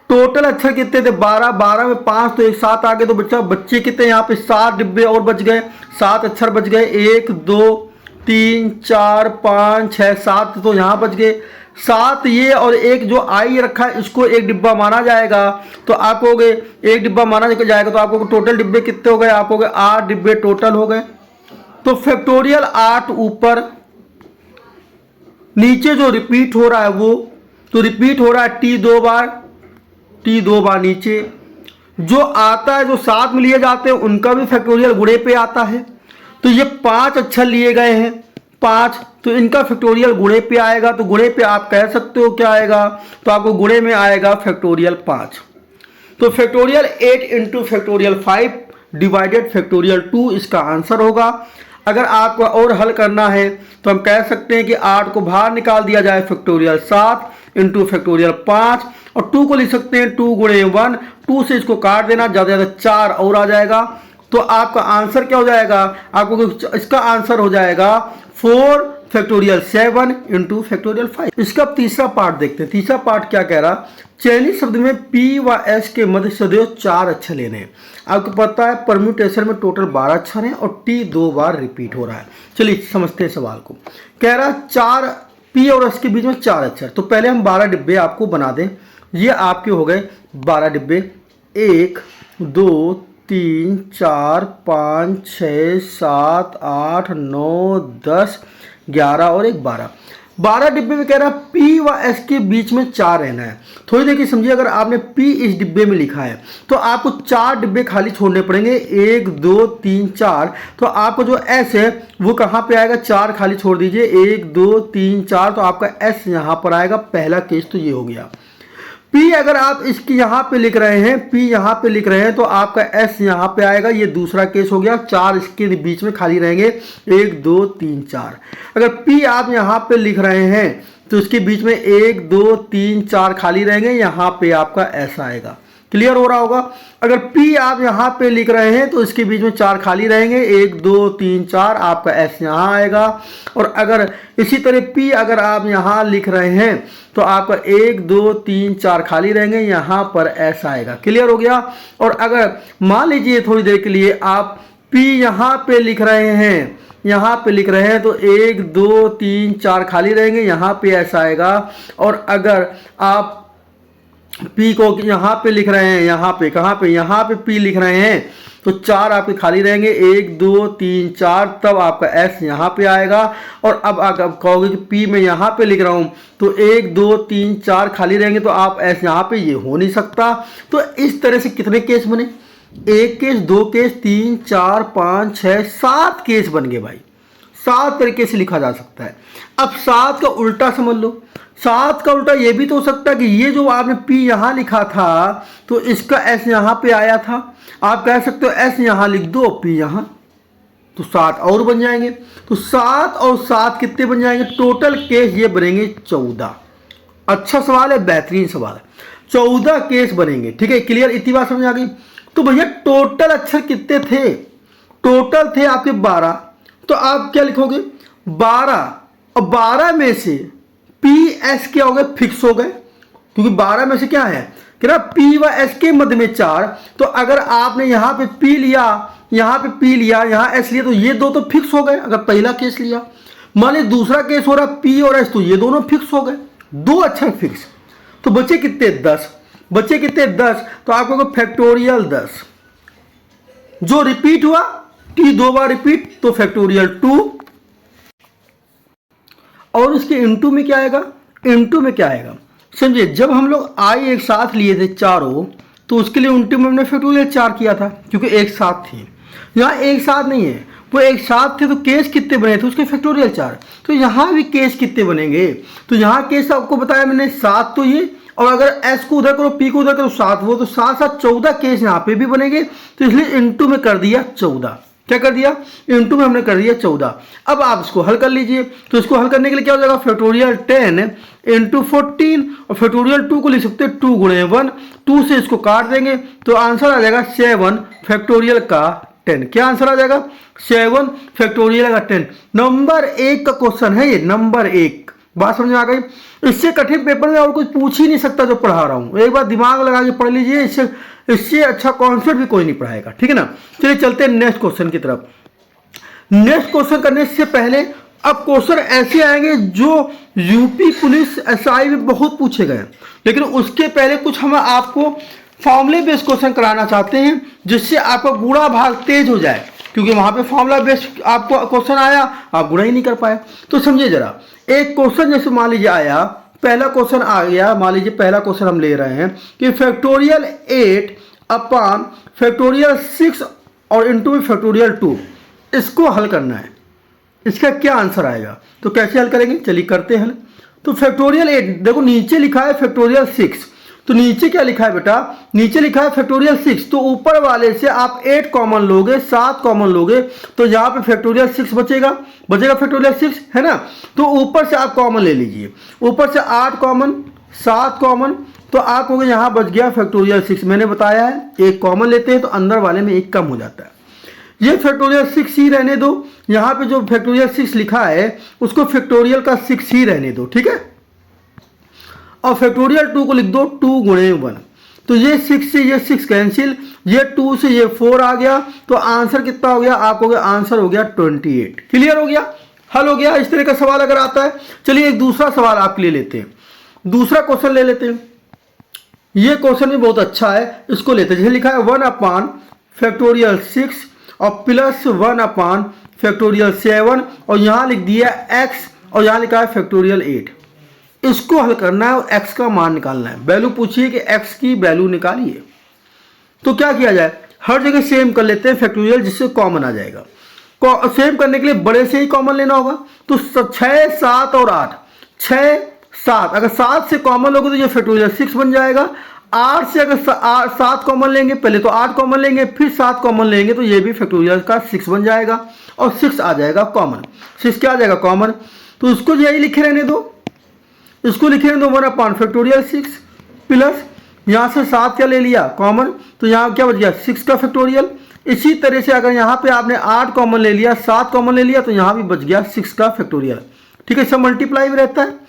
टोटल अक्षर कितने थे? 12 में 5 तो एक साथ आ गए। तो बच्चे कितने? यहाँ पे 7 डिब्बे और बच गए, 7 अक्षर बच गए। 1 2 3 4 5 6 7 तो यहाँ बच गए। 7 ये और एक जो आई रखा है इसको एक डिब्बा माना जाएगा। तो आप कहोगे एक डिब्बा माना जाएगा, तो आपको टोटल डिब्बे कितने हो गए? आप कहोगे 8 डिब्बे टोटल हो गए। तो फैक्टोरियल 8 ऊपर, नीचे जो रिपीट हो रहा है वो तो रिपीट हो रहा है टी 2 बार नीचे। जो आता है, जो साथ में लिए जाते हैं उनका भी फैक्टोरियल गुणे पे आता है। तो ये 5 अक्षर लिए गए हैं, 5, तो इनका फैक्टोरियल गुणे पे आएगा। तो गुणे पे आप कह सकते हो क्या आएगा, तो आपको गुणे में आएगा फैक्टोरियल 5। तो factorial 8 into factorial 5 divided factorial 2 इसका आंसर होगा। अगर आपको और हल करना है तो हम कह सकते हैं कि 8 को बाहर निकाल दिया जाए, फैक्टोरियल 7 इंटू फैक्टोरियल 5, और 2 को लिख सकते हैं 2 गुणे 1, 2 से इसको काट देना, ज़्यादा ज़्यादा 4 और आ जाएगा। तो आपका आंसर क्या हो जाएगा, आपको इसका आंसर हो जाएगा 4 फैक्टोरियल 7 इंटू फैक्टोरियल 5। इसका तीसरा पार्ट देखते हैं। तीसरा पार्ट क्या कह रहा, चयनित शब्द में P व S के मध्य सदैव 4 अक्षर लेने हैं। आपको पता है परम्यूटेशन में टोटल 12 अक्षर हैं और T 2 बार रिपीट हो रहा है। चलिए समझते हैं सवाल को। कह रहा 4 P और S के बीच में 4 अक्षर। तो पहले हम 12 डिब्बे आपको बना दें। ये आपके हो गए 12 डिब्बे, 1 2 3 4 5 6 7 8 9 10 11 और एक 12। 12 डिब्बे में कह रहा है P व S के बीच में 4 रहना है। थोड़ी देखिए समझिए, अगर आपने P इस डिब्बे में लिखा है तो आपको 4 डिब्बे खाली छोड़ने पड़ेंगे, 1 2 3 4। तो आपको जो S है वो कहाँ पे आएगा, 4 खाली छोड़ दीजिए, 1 2 3 4, तो आपका S यहाँ पर आएगा। पहला केस तो ये हो गया। P अगर आप इसकी यहाँ पे लिख रहे हैं, P यहाँ पे लिख रहे हैं, तो आपका S यहाँ पे आएगा। ये दूसरा केस हो गया, 4 इसके बीच में खाली रहेंगे, 1 2 3 4। अगर P आप यहाँ पे लिख रहे हैं तो इसके बीच में 1 2 3 4 खाली रहेंगे, यहाँ पे आपका S आएगा। क्लियर हो रहा होगा। अगर P आप यहाँ पे लिख रहे हैं तो इसके बीच में 4 खाली रहेंगे, 1 2 3 4, आपका S यहाँ आएगा। और अगर इसी तरह P अगर आप यहाँ लिख रहे हैं तो आपका 1 2 3 4 खाली रहेंगे, यहाँ पर S आएगा। क्लियर हो गया। और अगर मान लीजिए थोड़ी देर के लिए आप P यहाँ पे लिख रहे हैं, यहाँ पे लिख रहे हैं, तो 1 2 3 4 खाली रहेंगे, यहाँ पे S आएगा। और अगर आप P को यहाँ पे लिख रहे हैं, यहाँ पे कहाँ पे, यहाँ पे P लिख रहे हैं, तो 4 आपके खाली रहेंगे, 1 2 3 4, तब आपका S यहाँ पे आएगा। और अब अगर कहोगे कि P मैं यहाँ पे लिख रहा हूँ तो 1 2 3 4 खाली रहेंगे, तो आप S यहाँ पे, ये हो नहीं सकता। तो इस तरह से कितने केस बने, 1 केस, 2 केस, 3 4 5 6 7 केस बन गए भाई। 7 तरीके से लिखा जा सकता है। अब 7 का उल्टा समझ लो। 7 का उल्टा ये भी तो हो सकता है कि ये जो आपने P यहाँ लिखा था तो इसका S यहाँ पे आया था। आप कह सकते हो S यहाँ लिख दो, P यहाँ, तो 7 और बन जाएंगे। तो 7 और 7 कितने बन जाएंगे, टोटल केस ये बनेंगे 14। अच्छा सवाल है, बेहतरीन सवाल है। 14 केस बनेंगे। ठीक है, क्लियर, इतनी बात समझ आ गई। तो भैया टोटल अक्षर कितने थे, टोटल थे आपके 12। तो आप क्या लिखोगे, 12, और 12 में से PS क्या हो गए, फिक्स हो गए, क्योंकि 12 में से क्या है कि ना P व S के मध्य में 4। तो अगर आपने यहाँ पे P लिया, यहाँ पे P लिया, यहाँ S लिया, तो ये दो तो फिक्स हो गए। अगर पहला केस लिया, मान लीजिए दूसरा केस हो रहा P और S, तो ये दोनों फिक्स हो गए, 2 अक्षर फिक्स। तो बचे कितने, 10। बचे कितने, 10। तो आपको फैक्टोरियल 10 जो रिपीट हुआ, T 2 बार रिपीट, तो फैक्टोरियल 2। और उसके इनटू में क्या आएगा, इनटू में क्या आएगा, समझिए जब हम लोग I एक साथ लिए थे चारों, तो उसके लिए इनटू में हमने फैक्टोरियल 4 किया था, क्योंकि एक साथ थी। यहाँ एक साथ नहीं है, वो एक साथ थे, तो केस कितने बने थे उसके, फैक्टोरियल 4। तो यहाँ भी केस कितने बनेंगे, तो यहाँ केस आपको बताया मैंने 7, तो ये, और अगर S को उधर करो, P को उधर करो, 7, वो तो 7 7 14 केस यहाँ पे भी बनेंगे। तो इसलिए इनटू में कर दिया 14। क्या कर दिया, इनटू में हमने कर दिया 14। अब आप इसको हल कर लीजिए। तो इसको हल करने के लिए क्या हो जाएगा, फैक्टोरियल 10 इंटू 14, और फैक्टोरियल 2 को लिख सकते हैं 2 गुणे 1, 2 से इसको काट देंगे, तो आंसर आ जाएगा 7 फैक्टोरियल का 10। क्या आंसर आ जाएगा, 7 फैक्टोरियल का 10। नंबर 1 का क्वेश्चन है ये, नंबर 1। बात समझ में आ गई। इससे कठिन पेपर में और कुछ पूछ ही नहीं सकता जो पढ़ा रहा हूँ। एक बार दिमाग लगा के पढ़ लीजिए, इससे अच्छा कॉन्सेप्ट भी कोई नहीं पढ़ाएगा। ठीक है ना। चलिए चलते हैं नेक्स्ट क्वेश्चन की तरफ। नेक्स्ट क्वेश्चन करने से पहले अब क्वेश्चन ऐसे आएंगे जो यूपी पुलिस SI में बहुत पूछे गए, लेकिन उसके पहले कुछ हम आपको फॉर्मूले बेस्ड क्वेश्चन कराना चाहते हैं, जिससे आपका गुणा भाग तेज हो जाए, क्योंकि वहां पे फॉर्मूला बेस्ड आपको क्वेश्चन आया, आप गुणा ही नहीं कर पाए। तो समझिए जरा, एक क्वेश्चन जैसे मान लीजिए आया, पहला क्वेश्चन आ गया, मान लीजिए पहला क्वेश्चन हम ले रहे हैं कि फैक्टोरियल 8 अपॉन फैक्टोरियल 6 और इंटू फैक्टोरियल 2, इसको हल करना है, इसका क्या आंसर आएगा। तो कैसे हल करेंगे, चलिए करते हैं हल। तो फैक्टोरियल 8, देखो नीचे लिखा है फैक्टोरियल 6, तो नीचे क्या लिखा है बेटा, नीचे लिखा है फैक्टोरियल 6, तो ऊपर वाले से आप 8 कॉमन लोगे, 7 कॉमन लोगे, तो यहाँ पे फैक्टोरियल 6 बचेगा फैक्टोरियल 6 है ना। तो ऊपर से आप कॉमन ले लीजिए, ऊपर से 8 कॉमन, 7 कॉमन, तो आप हो गए यहाँ बच गया फैक्टोरियल 6। मैंने बताया है एक कॉमन लेते हैं तो अंदर वाले में एक कम हो जाता है। ये फैक्टोरियल 6 ही रहने दो, यहाँ पे जो फैक्टोरियल 6 लिखा है उसको फैक्टोरियल का 6 ही रहने दो, ठीक है। और फैक्टोरियल 2 को लिख दो 2 गुणे 1, तो ये 6 से ये 6 कैंसिल, ये 2 से ये 4 आ गया, तो आंसर कितना हो गया, आप हो गया आंसर हो गया 28। क्लियर हो गया, हल हो गया। इस तरह का सवाल अगर आता है, चलिए एक दूसरा सवाल आपके लिए लेते हैं, दूसरा क्वेश्चन ले लेते हैं। ये क्वेश्चन भी बहुत अच्छा है, इसको लेते हैं। जैसे लिखा है 1 अपान फैक्टोरियल 6 और प्लस 1 अपान फैक्टोरियल 7 और यहाँ लिख दिया x और यहाँ लिखा है फैक्टोरियल 8। इसको हल करना है और x का मान निकालना है। वैल्यू पूछिए कि x की वैल्यू निकालिए, तो क्या किया जाए, हर जगह सेम कर लेते हैं फैक्टोरियल, जिससे कॉमन आ जाएगा। सेम करने के लिए बड़े से ही कॉमन लेना होगा, तो 6, 7 और 8, 6, 7, अगर 7 से कॉमन लोगे तो ये फैक्टोरियल 6 बन जाएगा। 8 से अगर 7 कॉमन लेंगे, पहले तो 8 कॉमन लेंगे फिर 7 कॉमन लेंगे, तो ये भी फैक्टोरियल का 6 बन जाएगा और 6 आ जाएगा कॉमन। 6 क्या आ जाएगा कॉमन, तो इसको यही लिखे रहने दो, इसको लिखे रहने दो 1 अपान फैक्टोरियल 6 प्लस यहाँ से 7 क्या ले लिया कॉमन, तो यहाँ क्या बच गया 6 का फैक्टोरियल। इसी तरह से अगर यहाँ पे आपने 8 कॉमन ले लिया, 7 कॉमन ले लिया, तो यहाँ भी बच गया 6 का फैक्टोरियल, ठीक है। सब मल्टीप्लाई में रहता है।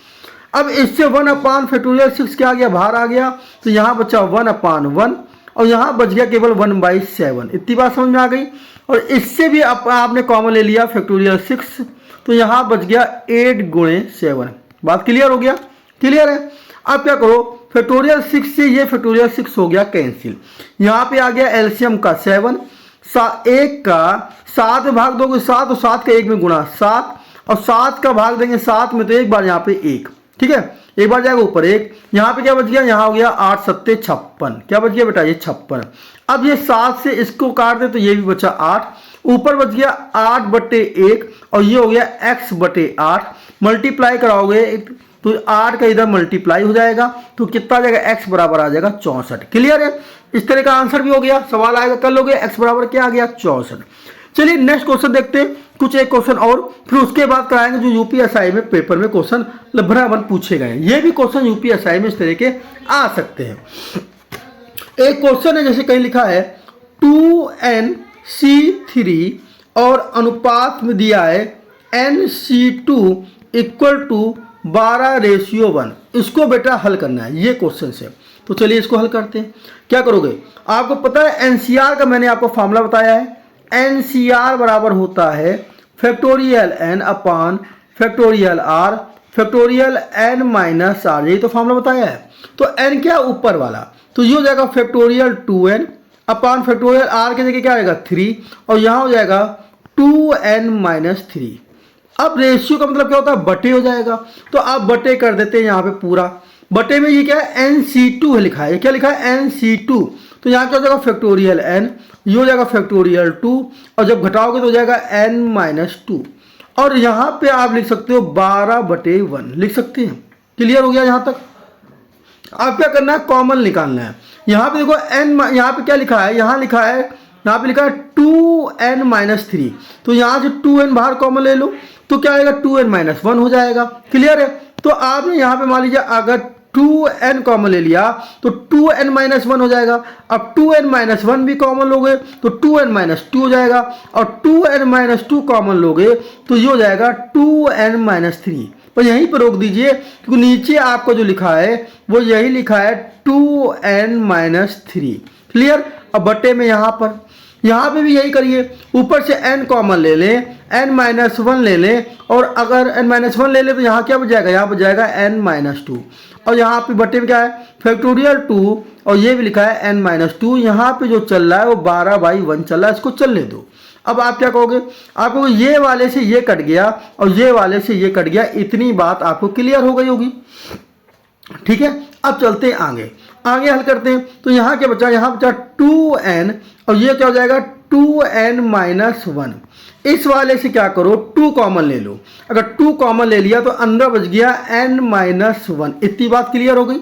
अब इससे 1 अपान फैक्टोरियल 6 क्या आ गया, बाहर आ गया, तो यहाँ बचा 1 अपान 1 और यहाँ बच गया केवल 1/7। इतनी बात समझ में आ गई। और इससे भी आपने कॉमन ले लिया फैक्टोरियल 6, तो यहाँ बच गया 8 गुणे 7। बात क्लियर हो गया, क्लियर है। अब क्या करो, फैक्टोरियल 6 से ये फैक्टोरियल 6 हो गया कैंसिल, यहाँ पे आ गया एलसीएम का 7, 1 का 7 में भाग दोगे 7 और 7 का 1 में गुणा 7 और 7 का भाग देंगे 7 में, तो एक बार यहाँ पे 1, ठीक है, एक बार जाएगा ऊपर 1, यहाँ पे क्या बच गया, यहाँ हो गया 8 7 56, क्या बच गया बेटा ये 56। अब ये 7 से इसको काट दे तो ये भी बचा 8, ऊपर बच गया 8/1 और ये हो गया x/8, मल्टीप्लाई कराओगे तो 8 का इधर मल्टीप्लाई हो जाएगा, तो कितना आ जाएगा x बराबर आ जाएगा 64। क्लियर है, इस तरह का आंसर भी हो गया। सवाल आएगा कर लोगे, x बराबर क्या आ गया 64। चलिए नेक्स्ट क्वेश्चन देखते हैं, कुछ एक क्वेश्चन और, फिर उसके बाद कराएंगे जो यूपीएसआई में पेपर में क्वेश्चन भरावन पूछे गए। ये भी क्वेश्चन यूपीएसआई में इस तरह के आ सकते हैं। एक क्वेश्चन है जैसे कहीं लिखा है 2NC3 और अनुपात में दिया है NC2 = 12:1। इसको बेटा हल करना है, ये क्वेश्चन से। तो चलिए इसको हल करते हैं। क्या करोगे, आपको पता है एनसीआर का मैंने आपको फॉर्मूला बताया है। एनसीआर बराबर होता है factorial n upon factorial r factorial n minus r, यही तो फॉर्मूला बताया है। तो n क्या ऊपर वाला, तो ये हो जाएगा फैक्टोरियल 2n अपान फैक्टोरियल r के जगह क्या आएगा 3 और यहाँ हो जाएगा 2n-3। अब रेशियो का मतलब क्या होता है, बटे हो जाएगा, तो आप बटे कर देते हैं यहाँ पे पूरा। बटे में ये क्या है NC2 है लिखा है, क्या लिखा है NC2, तो यहाँ क्या हो जाएगा फैक्टोरियल n, ये हो जाएगा फैक्टोरियल 2 और जब घटाओगे तो हो जाएगा n-2 और यहाँ पे आप लिख सकते हो 12/1 लिख सकते हैं। क्लियर हो गया यहाँ तक। अब क्या करना है, कॉमन निकालना है। यहाँ पे देखो n, यहाँ पे क्या लिखा है, यहाँ लिखा है, यहाँ पे लिखा है 2n-3, तो यहाँ से 2n बाहर कॉमन ले लो तो क्या आएगा 2n-1 हो जाएगा। क्लियर है, तो आपने यहाँ पे मान लीजिए अगर 2n कॉमन ले लिया तो 2n-1 हो जाएगा। अब 2n-1 भी कॉमन लोगे तो 2n-2 हो जाएगा और 2n-2 कॉमन लोगे तो ये हो जाएगा 2n-3। पर यहीं पर रोक दीजिए क्योंकि नीचे आपको जो लिखा है वो यही लिखा है 2n-3। क्लियर। अब बटे में यहाँ पे भी यही करिए, ऊपर से n कॉमन ले लें, n-1 ले लें और अगर n-1 ले लें तो यहाँ क्या बच जाएगा, यहाँ बच जाएगा n-2 और यहाँ पे बटे में क्या है फैक्टोरियल 2 और ये भी लिखा है n-2। यहाँ पे जो चल रहा है वो 12/1 चल रहा है, इसको चलने दो। अब आप क्या कहोगे, आप कहोगे ये वाले से ये कट गया और ये वाले से ये कट गया, इतनी बात आपको क्लियर हो गई होगी। ठीक है, अब चलते हैं आगे हल करते हैं। तो यहाँ क्या बचा, यहाँ बचा 2n और ये क्या हो जाएगा 2n-1। इस वाले से क्या करो, 2 कॉमन ले लो। अगर 2 कॉमन ले लिया तो अंदर बच गया n-1। इतनी बात क्लियर हो गई।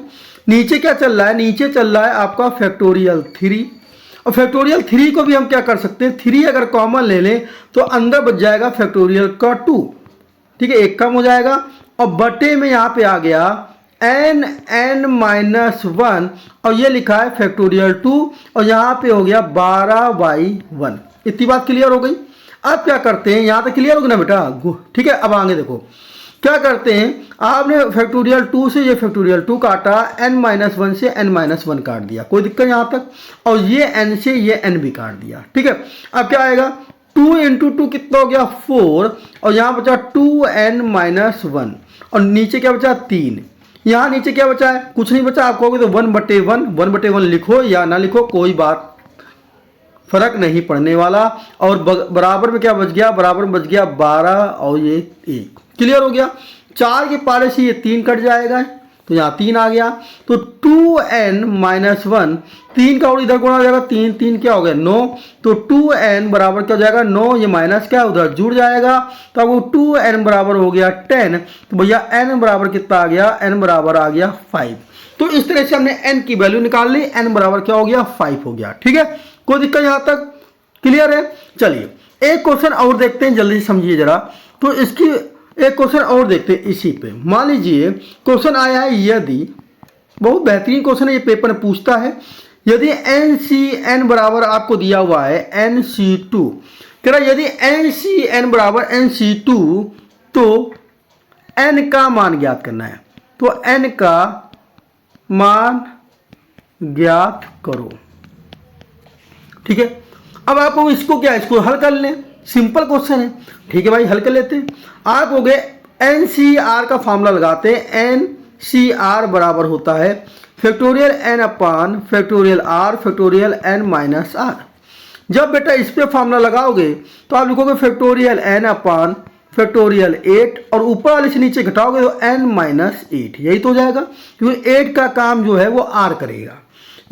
नीचे क्या चल रहा है, नीचे चल रहा है आपका फैक्टोरियल 3। और फैक्टोरियल 3 को भी हम क्या कर सकते हैं, 3 अगर कॉमन ले लें तो अंदर बच जाएगा फैक्टोरियल का 2। ठीक है, एक कम हो जाएगा और बटे में यहाँ पे आ गया n-1 और ये लिखा है फैक्टोरियल 2 और यहाँ पे हो गया 12/1। इतनी बात क्लियर हो गई। अब क्या करते हैं, यहाँ तक क्लियर हो गया ना बेटा। ठीक है, अब आगे देखो क्या करते हैं। आपने फैक्टोरियल 2 से ये फैक्टोरियल 2 काटा, n-1 से n-1 काट दिया, कोई दिक्कत यहाँ तक। और ये n से ये n भी काट दिया। ठीक है, अब क्या आएगा, 2 × 2 कितना हो गया 4 और यहाँ बचा 2n-1 और नीचे क्या बचा 3। यहाँ नीचे क्या बचा है, कुछ नहीं बचा। आप कहोगे तो 1/1 लिखो या ना लिखो, कोई बात फर्क नहीं पड़ने वाला। और बराबर में क्या बच गया, बराबर में बच गया 12 और ये 1। क्लियर हो गया। 4 के पारे से ये 3 कट जाएगा तो यहाँ 3 आ गया। तो 2n-1, 3 का और इधर गुणा हो जाएगा, 3 क्या हो गया 9। तो 2n बराबर क्या हो जाएगा 9, ये माइनस क्या उधर जुड़ जाएगा। तो आपको 2n बराबर हो गया 10। तो भैया n बराबर कितना आ गया, n बराबर आ गया 5। तो इस तरह से हमने n की वैल्यू निकाल ली, n बराबर क्या हो गया 5 हो गया। ठीक है, कोई दिक्कत यहाँ तक क्लियर है। चलिए एक क्वेश्चन और देखते हैं, जल्दी से समझिए जरा। तो इसकी एक क्वेश्चन और देखते हैं इसी पे। मान लीजिए क्वेश्चन आया है, यदि, बहुत बेहतरीन क्वेश्चन है, ये पेपर में पूछता है, यदि NCN बराबर आपको दिया हुआ है NC2, कह रहा यदि NCN बराबर NC2 तो N का मान ज्ञात करना है। तो N का मान ज्ञात करो। ठीक है, अब आप इसको क्या, इसको हल कर लें, सिंपल क्वेश्चन है। ठीक है भाई, हल कर लेते हैं। आप हो गए NCR का फॉर्मूला लगाते हैं। NCR बराबर होता है factorial n/, factorial r, factorial n-r। जब बेटा इस पे फॉर्मूला लगाओगे तो आप लिखोगे फैक्टोरियल n/, फैक्टोरियल 8 और ऊपर वाले से नीचे घटाओगे तो n-8। यही तो हो जाएगा, क्योंकि 8 का काम जो है वो r करेगा।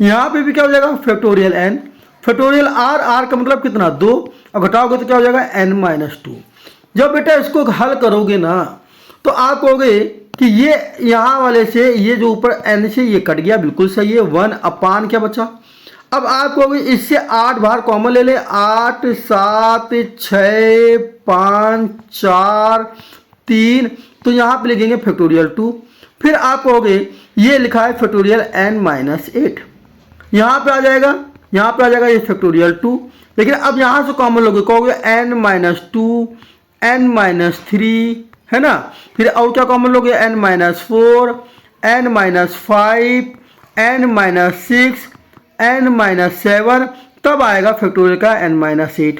यहाँ पे भी क्या हो जाएगा फैक्टोरियल n, फैक्टोरियल r का मतलब कितना 2 और घटाओगे तो क्या हो जाएगा n-2। जब बेटा इसको हल करोगे ना तो आप कहोगे कि ये यहाँ वाले से ये जो ऊपर n से ये कट गया, बिल्कुल सही है। 1/, क्या बचा। अब आप कहोगे इससे 8 बाहर कॉमन ले ले, 8, 7, 6, 5, 4, 3, तो यहाँ पे लिखेंगे फैक्टोरियल 2। फिर आप कहोगे ये लिखा है फैक्टोरियल n-8, यहाँ पे आ जाएगा, यहाँ पे आ जाएगा ये फैक्टोरियल 2। लेकिन अब यहाँ से कॉमन लोगे, कहोगे n-2, n-3, है ना। फिर और क्या कॉमन लोगे, n-4, n-5, n-6, n-7, तब आएगा फैक्टोरियल का n-8।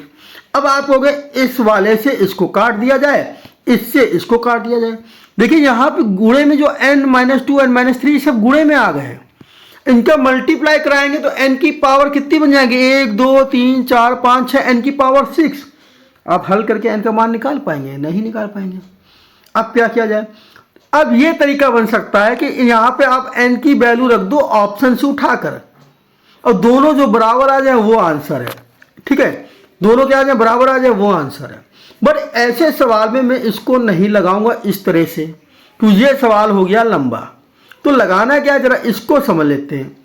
अब आप कहोगे इस वाले से इसको काट दिया जाए, इससे इसको काट दिया जाए। देखिए यहाँ पे गुणे में जो n-2, n-3 सब गुणे में आ गए। इनका मल्टीप्लाई कराएंगे तो n की पावर कितनी बन जाएगी, 1, 2, 3, 4, 5, 6, n की पावर 6। आप हल करके n का मान निकाल पाएंगे, नहीं निकाल पाएंगे। अब क्या किया जाए, अब ये तरीका बन सकता है कि यहाँ पे आप n की वैल्यू रख दो ऑप्शन से उठाकर, और दोनों जो बराबर आ जाए वो आंसर है। ठीक है, दोनों क्या आ जाए, बराबर आ जाए, वो आंसर है। बट ऐसे सवाल में मैं इसको नहीं लगाऊंगा इस तरह से, तो ये सवाल हो गया लंबा। तो लगाना क्या है, जरा इसको समझ लेते हैं।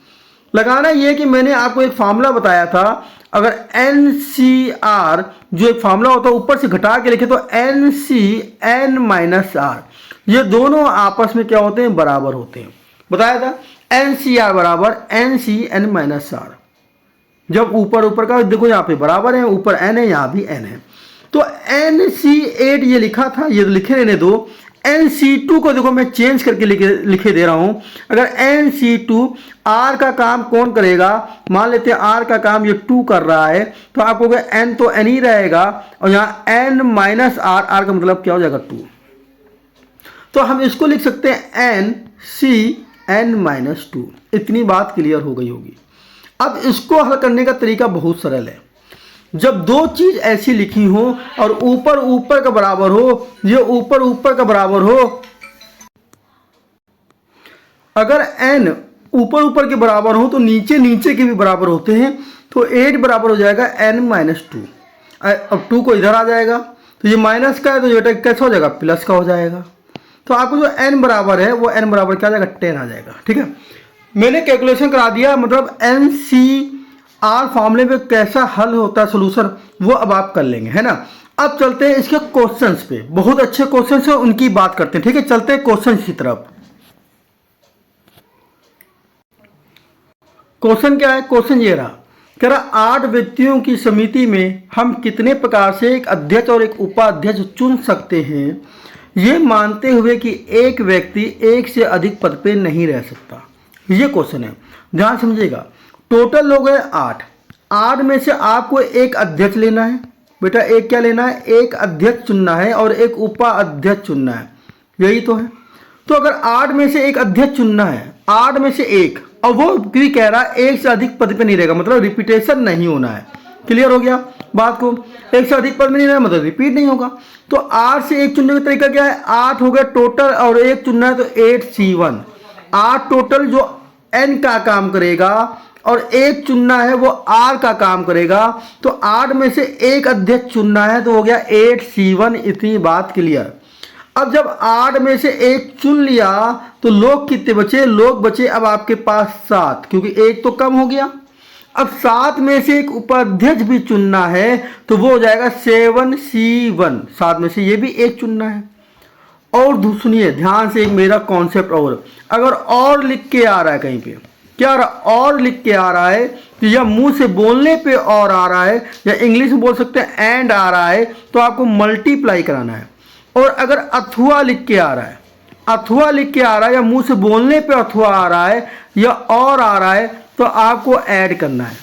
लगाना ये कि मैंने आपको एक फार्मूला बताया था, अगर NCR जो एक फार्मूला होता है ऊपर से घटा के लिखे तो NCN-R, ये दोनों आपस में क्या होते हैं, बराबर होते हैं। बताया था NCR बराबर NCN-R। जब ऊपर ऊपर का देखो यहाँ पे बराबर है, ऊपर n है, यहाँ भी n है। तो NC8 ये लिखा था, ये लिखे रहने दो। NC2 को देखो मैं चेंज करके लिखे दे रहा हूं। अगर NC2 R का काम कौन करेगा, मान लेते हैं R का काम ये 2 कर रहा है, तो आप कहोगे n तो n ही रहेगा और यहाँ n-r, r का मतलब क्या हो जाएगा 2। तो हम इसको लिख सकते हैं NCN-2। इतनी बात क्लियर हो गई होगी। अब इसको हल करने का तरीका बहुत सरल है। जब दो चीज ऐसी लिखी हो और ऊपर ऊपर का बराबर हो, ये ऊपर ऊपर का बराबर हो, अगर n ऊपर ऊपर के बराबर हो तो नीचे नीचे के भी बराबर होते हैं। तो 8 बराबर हो जाएगा n-2। अब 2 को इधर आ जाएगा, तो ये माइनस का है तो ये कैसा हो जाएगा, प्लस का हो जाएगा। तो आपको जो n बराबर है वो n बराबर क्या आ जाएगा, 10 आ जाएगा। ठीक है, मैंने कैलकुलेशन करा दिया, मतलब NCR फॉर्मूले में कैसा हल होता है सोल्यूशन, वो अब आप कर लेंगे, है ना। अब चलते हैं इसके क्वेश्चंस पे, बहुत अच्छे क्वेश्चंस हैं, उनकी बात करते हैं। ठीक है, चलते हैं क्वेश्चन की तरफ। क्वेश्चन क्या है, क्वेश्चन ये रहा, कह रहा 8 व्यक्तियों की समिति में हम कितने प्रकार से एक अध्यक्ष और एक उपाध्यक्ष चुन सकते हैं, ये मानते हुए कि एक व्यक्ति एक से अधिक पद पे नहीं रह सकता। ये क्वेश्चन है, ध्यान समझिएगा। टोटल लोग हैं 8, 8 में से आपको एक अध्यक्ष लेना है बेटा, एक क्या लेना है, एक अध्यक्ष चुनना है और एक उपाध्यक्ष चुनना है, यही तो है। तो अगर 8 में से एक अध्यक्ष चुनना है, 8 में से एक, और वो भी कह रहा है एक से अधिक पद पे नहीं रहेगा, मतलब रिपीटेशन नहीं होना है। क्लियर हो गया बात को, एक से अधिक पद में नहीं रहेगा मतलब रिपीट नहीं होगा। तो 8 से एक चुनने का तरीका क्या है, 8 हो गया टोटल और एक चुनना है तो 8C1, 8 टोटल जो n का काम करेगा और एक चुनना है वो r का काम करेगा। तो 8 में से एक अध्यक्ष चुनना है तो हो गया 8C1, इतनी बात क्लियर। अब जब 8 में से एक चुन लिया तो लोग कितने बचे, लोग बचे अब आपके पास 7, क्योंकि एक तो कम हो गया। अब 7 में से एक उपाध्यक्ष भी चुनना है तो वो हो जाएगा 7C1, 7 में से ये भी एक चुनना है। और सुनिए ध्यान से, एक मेरा कॉन्सेप्ट, और अगर और लिख के आ रहा है कहीं पे, क्या आ रहा, और लिख के आ रहा है तो या मुंह से बोलने पे और आ रहा है, या इंग्लिश में बोल सकते हैं एंड आ रहा है, तो आपको मल्टीप्लाई कराना है। और अगर अथवा लिख के आ रहा है, अथवा लिख के आ रहा है, या मुंह से बोलने पे अथवा आ रहा है या और आ रहा है, तो आपको ऐड करना है।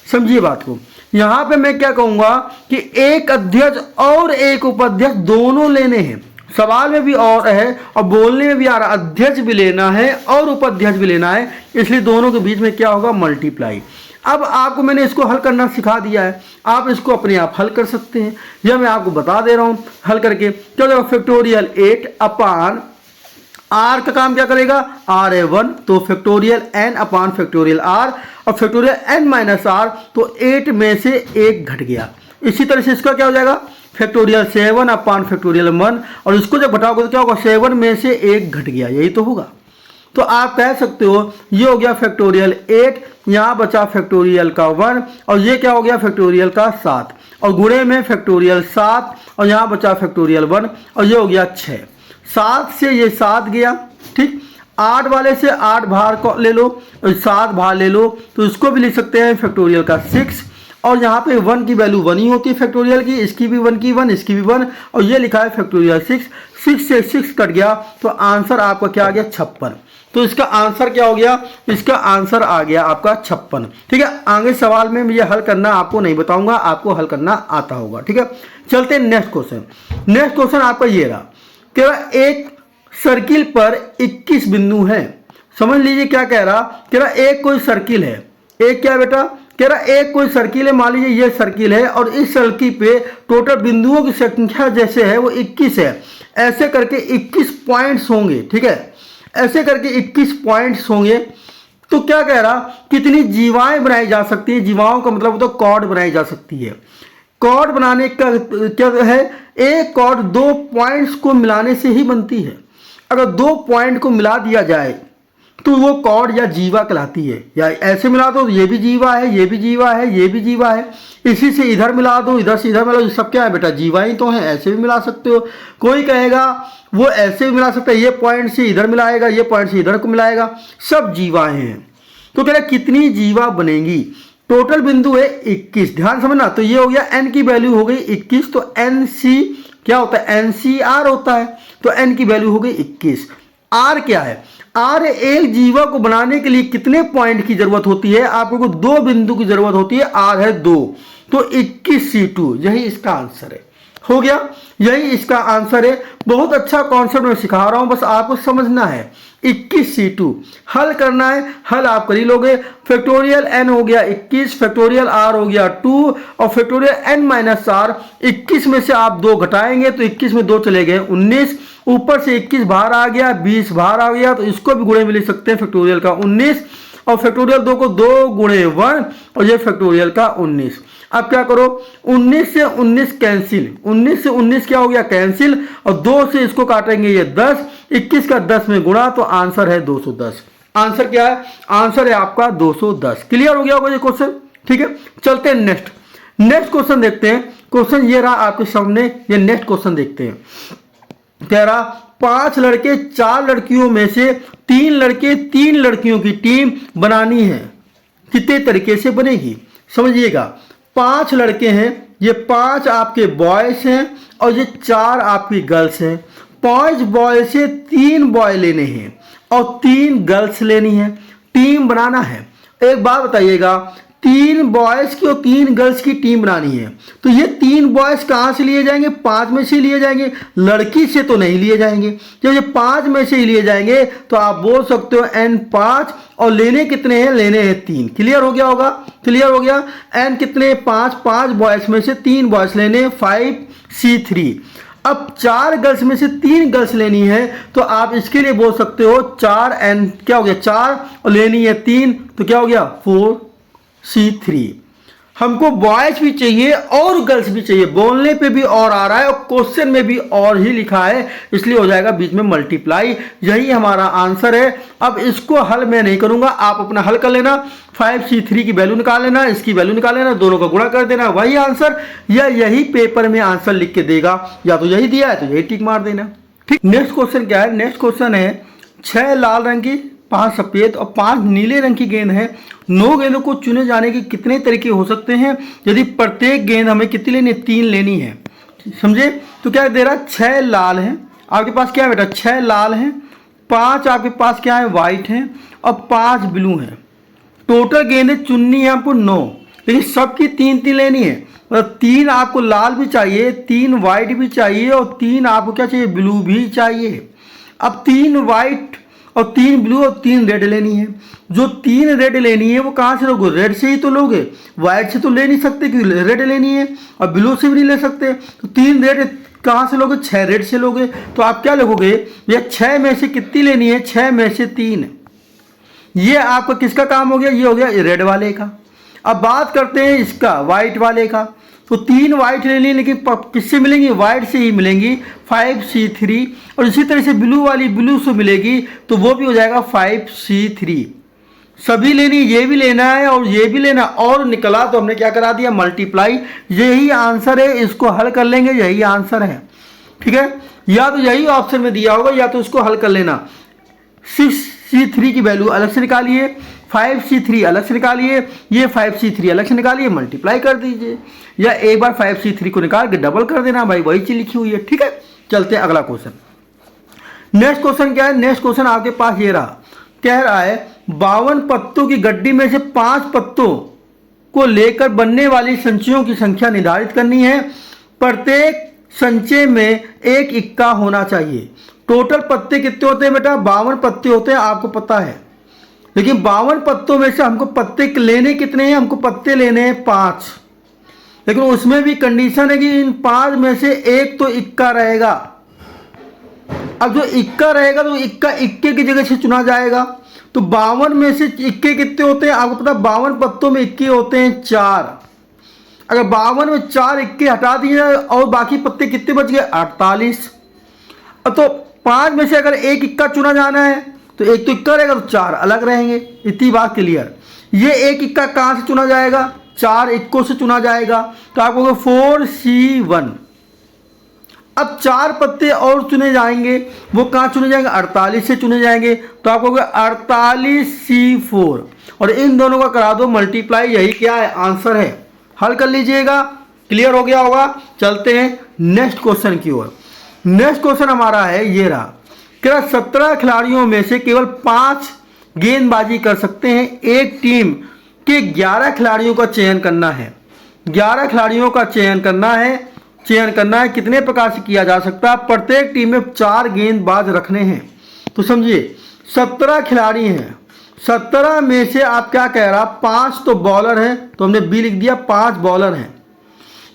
समझिए बात को, यहां पे मैं क्या कहूंगा कि एक अध्यक्ष और एक उपाध्यक्ष दोनों लेने हैं। सवाल में भी और है और बोलने में भी आ रहा, अध्यक्ष भी लेना है और उपाध्यक्ष भी लेना है, इसलिए दोनों के बीच में क्या होगा, मल्टीप्लाई। अब आपको मैंने इसको हल करना सिखा दिया है, आप इसको अपने आप हल कर सकते हैं, यह मैं आपको बता दे रहा हूं। हल करके क्या होगा, फैक्टोरियल 8 अपान r का काम क्या करेगा, r है 1, तो factorial n upon factorial r, और फैक्टोरियल n-r, तो 8 में से एक घट गया। इसी तरह से इसका क्या हो जाएगा, फैक्टोरियल 7 अपान फैक्टोरियल 1, और इसको जब घटाओगे तो क्या होगा, 7 में से एक घट गया, यही तो होगा। तो आप कह सकते हो ये हो गया फैक्टोरियल 8, यहाँ बचा फैक्टोरियल का 1, और ये क्या हो गया, फैक्टोरियल का 7, और गुणे में फैक्टोरियल 7, और यहाँ बचा फैक्टोरियल 1, और ये हो गया 6। 7 से ये 7 गया, ठीक। 8 वाले से 8 बाहर को ले लो, 7 बाहर ले लो, तो इसको भी लिख सकते हैं फैक्टोरियल का 6, और यहाँ पे 1 की वैल्यू 1 ही होती है फैक्टोरियल की, इसकी भी 1 की 1, इसकी भी 1, और ये लिखा है फैक्टोरियल 6। 6 से 6 कट गया तो आंसर आपका क्या आ गया, 56। तो इसका आंसर क्या हो गया, इसका आंसर आ गया आपका 56। ठीक है, आगे सवाल में ये हल करना आपको नहीं बताऊंगा, आपको हल करना आता होगा। ठीक है, चलते हैं नेक्स्ट क्वेश्चन। नेक्स्ट क्वेश्चन आपका ये रहा, क्या एक सर्किल पर 21 बिंदु हैं। समझ लीजिए क्या कह रहा, कह रहा एक कोई सर्किल है, एक क्या बेटा, कह रहा एक कोई सर्किल है, मान लीजिए ये सर्किल है, और इस सर्किल पे टोटल बिंदुओं की संख्या जैसे है वो 21 है। ऐसे करके 21 पॉइंट्स होंगे, ठीक है, ऐसे करके 21 पॉइंट्स होंगे। तो क्या कह रहा, कितनी जीवाएं बनाई जा सकती है, जीवाओं का मतलब तो कॉर्ड बनाई जा सकती है। कॉर्ड बनाने का क्या है, एक कॉर्ड 2 पॉइंट्स को मिलाने से ही बनती है। अगर 2 पॉइंट को मिला दिया जाए तो वो कॉर्ड या जीवा कहलाती है, या ऐसे मिला दो तो ये भी जीवा है, ये भी जीवा है, ये भी जीवा है, इसी से इधर मिला दो, इधर से इधर मिला दो, सब क्या है बेटा, जीवा ही तो है। ऐसे भी मिला सकते हो, कोई कहेगा वो ऐसे भी मिला सकता है, ये पॉइंट से इधर मिलाएगा, ये पॉइंट से इधर को मिलाएगा, सब जीवाएं हैं। तो कह रहा कितनी जीवा बनेगी, टोटल बिंदु है 21, ध्यान समझना। तो ये हो गया n की वैल्यू हो गई 21, तो NC क्या होता है, NCR होता है, तो n की वैल्यू हो गई 21। R क्या है, R एक जीवा को बनाने के लिए कितने पॉइंट की जरूरत होती है, आपको 2 बिंदु की जरूरत होती है, R है 2, तो 21C2, यही इसका आंसर है। हो गया, यही इसका आंसर है। बहुत अच्छा कॉन्सेप्ट मैं सिखा रहा हूं, बस आपको समझना है। 21C2 हल करना है, हल आप कर ही लोगे। फैक्टोरियल n हो गया 21, फैक्टोरियल r हो गया 2, और फैक्टोरियल n-r, 21 में से आप 2 घटाएंगे तो 21 में 2 चले गए 19, ऊपर से 21 बाहर आ गया, 20 बाहर आ गया, तो इसको भी गुणे में लिख सकते हैं फैक्टोरियल का 19, और फैक्टोरियल 2 को 2 गुणे 1 और ये फैक्टोरियल का 19। अब क्या करो, 19 से 19 कैंसिल, 19 से 19 क्या हो गया कैंसिल, और 2 से इसको काटेंगे ये 10, 21 का 10 में गुणा, तो आंसर है 210। आंसर क्या है, आंसर है आपका 210। क्लियर हो गया होगा ये क्वेश्चन, ठीक है। चलते हैं नेक्स्ट क्वेश्चन देखते हैं। क्वेश्चन ये रहा आपके सामने, ये नेक्स्ट क्वेश्चन देखते हैं। कह रहा 5 लड़के 4 लड़कियों में से 3 लड़के 3 लड़कियों की टीम बनानी है, कितने तरीके से बनेगी, समझिएगा। 5 लड़के हैं, ये 5 आपके बॉयज हैं और ये 4 आपकी गर्ल्स हैं। 5 बॉय से 3 बॉय लेने हैं और 3 गर्ल्स लेनी है, टीम बनाना है। एक बात बताइएगा, 3 बॉयज की और 3 गर्ल्स की टीम बनानी है, तो ये 3 बॉयज कहाँ से लिए जाएंगे, 5 में से लिए जाएंगे, लड़की से तो नहीं लिए जाएंगे। जब ये 5 में से ही लिए जाएंगे तो आप बोल सकते हो n 5, और लेने कितने हैं, लेने हैं 3। क्लियर हो गया होगा, क्लियर हो गया। n कितने, 5 बॉयज में से 3 बॉयज लेने, 5C3। अब 4 गर्ल्स में से 3 गर्ल्स लेनी है, तो आप इसके लिए बोल सकते हो 4n क्या हो गया 4, और लेनी है 3, तो क्या हो गया 4C3। हमको बॉयज भी चाहिए और गर्ल्स भी चाहिए, बोलने पे भी और आ रहा है और क्वेश्चन में भी और ही लिखा है, इसलिए हो जाएगा बीच में मल्टीप्लाई। यही हमारा आंसर है। अब इसको हल मैं नहीं करूंगा, आप अपना हल कर लेना। 5C3 की वैल्यू निकाल लेना, इसकी वैल्यू निकाल लेना, दोनों का गुणा कर देना, वही आंसर, या यही पेपर में आंसर लिख के देगा, या तो यही दिया है तो यही टिक मार देना, ठीक। नेक्स्ट क्वेश्चन क्या है, नेक्स्ट क्वेश्चन है 6 लाल रंग की, 5 सफेद और 5 नीले रंग की गेंद है। 9 गेंदों को चुने जाने के कितने तरीके हो सकते हैं, यदि प्रत्येक गेंद हमें कितनी लेनी है, 3 लेनी है, समझे। तो क्या दे रहा है, 6 लाल हैं आपके पास, क्या है बेटा 6 लाल हैं, 5 आपके पास क्या है वाइट हैं और 5 ब्लू हैं। टोटल गेंदें चुननी है आपको 9, लेकिन सबकी 3 लेनी है, मतलब 3 आपको लाल भी चाहिए, 3 वाइट भी चाहिए और 3 आपको क्या चाहिए, ब्लू भी चाहिए। अब 3 वाइट और 3 ब्लू और 3 रेड लेनी है। जो 3 रेड लेनी है वो कहाँ से लोगे, रेड से ही तो लोगे, वाइट से तो ले नहीं सकते क्योंकि रेड लेनी है, और ब्लू से भी नहीं ले सकते। तो 3 रेड कहाँ से लोगे, 6 रेड से लोगे। तो आप क्या लिखोगे, ये 6 में से कितनी लेनी है, 6 में से 3। ये आपका किसका काम हो गया, ये हो गया रेड वाले का। अब बात करते हैं इसका वाइट वाले का। तो 3 वाइट लेनी है, लेकिन किससे मिलेंगी, वाइट से ही मिलेंगी, 5C3। और इसी तरह से ब्लू वाली ब्लू से मिलेगी, तो वो भी हो जाएगा 5C3। सभी लेनी, ये भी लेना है और ये भी लेना, और निकला तो हमने क्या करा दिया, मल्टीप्लाई। यही आंसर है, इसको हल कर लेंगे, यही आंसर है, ठीक है। या तो यही ऑप्शन में दिया होगा, या तो इसको हल कर लेना। 6C3 की वैल्यू अलग से निकालिए, 5C3 अलग से निकालिए, ये 5C3 अलग से निकालिए, मल्टीप्लाई कर दीजिए, या एक बार 5C3 को निकाल के डबल कर देना, भाई वही चीज लिखी हुई है, ठीक है। चलते हैं अगला क्वेश्चन। नेक्स्ट क्वेश्चन क्या है, नेक्स्ट क्वेश्चन आपके पास ये रहा, कह रहा है 52 पत्तों की गड्डी में से 5 पत्तों को लेकर बनने वाली संचयों की संख्या निर्धारित करनी है। प्रत्येक संचय में एक इक्का होना चाहिए। टोटल पत्ते कितने होते हैं बेटा, 52 पत्ते होते हैं, आपको पता है। लेकिन 52 पत्तों में से हमको पत्ते लेने कितने हैं, हमको पत्ते लेने हैं 5। लेकिन उसमें भी कंडीशन है कि इन 5 में से एक तो इक्का रहेगा। अब जो इक्का रहेगा तो इक्का इक्के की जगह से चुना जाएगा। तो 52 में से इक्के कितने होते हैं, आपको पता, 52 पत्तों में इक्के होते हैं 4। अगर 52 में 4 इक्के हटा दिए और बाकी पत्ते कितने बच गए, 48। तो 5 में से अगर एक इक्का चुना जाना है तो एक तो इक्का रहेगा, तो 4 अलग रहेंगे। इतनी बात क्लियर। ये एक इक्का कहाँ से चुना जाएगा, 4 इक्कों से चुना जाएगा, तो आपको 4C1। अब 4 पत्ते और चुने जाएंगे, वो कहाँ चुने जाएंगे, 48 से चुने जाएंगे, तो आपको 48C4। और इन दोनों का करा दो मल्टीप्लाई, यही क्या है, आंसर है। हल कर लीजिएगा, क्लियर हो गया होगा। चलते हैं नेक्स्ट क्वेश्चन की ओर। नेक्स्ट क्वेश्चन हमारा है ये रहा, क्या 17 खिलाड़ियों में से केवल 5 गेंदबाजी कर सकते हैं। एक टीम के 11 खिलाड़ियों का चयन करना है। 11 खिलाड़ियों का चयन करना है। कितने प्रकार से किया जा सकता है, प्रत्येक टीम में 4 गेंदबाज रखने हैं। तो समझिए 17 खिलाड़ी हैं, 17 में से आप क्या कह रहा, 5 तो बॉलर हैं, तो हमने बी लिख दिया, 5 बॉलर हैं।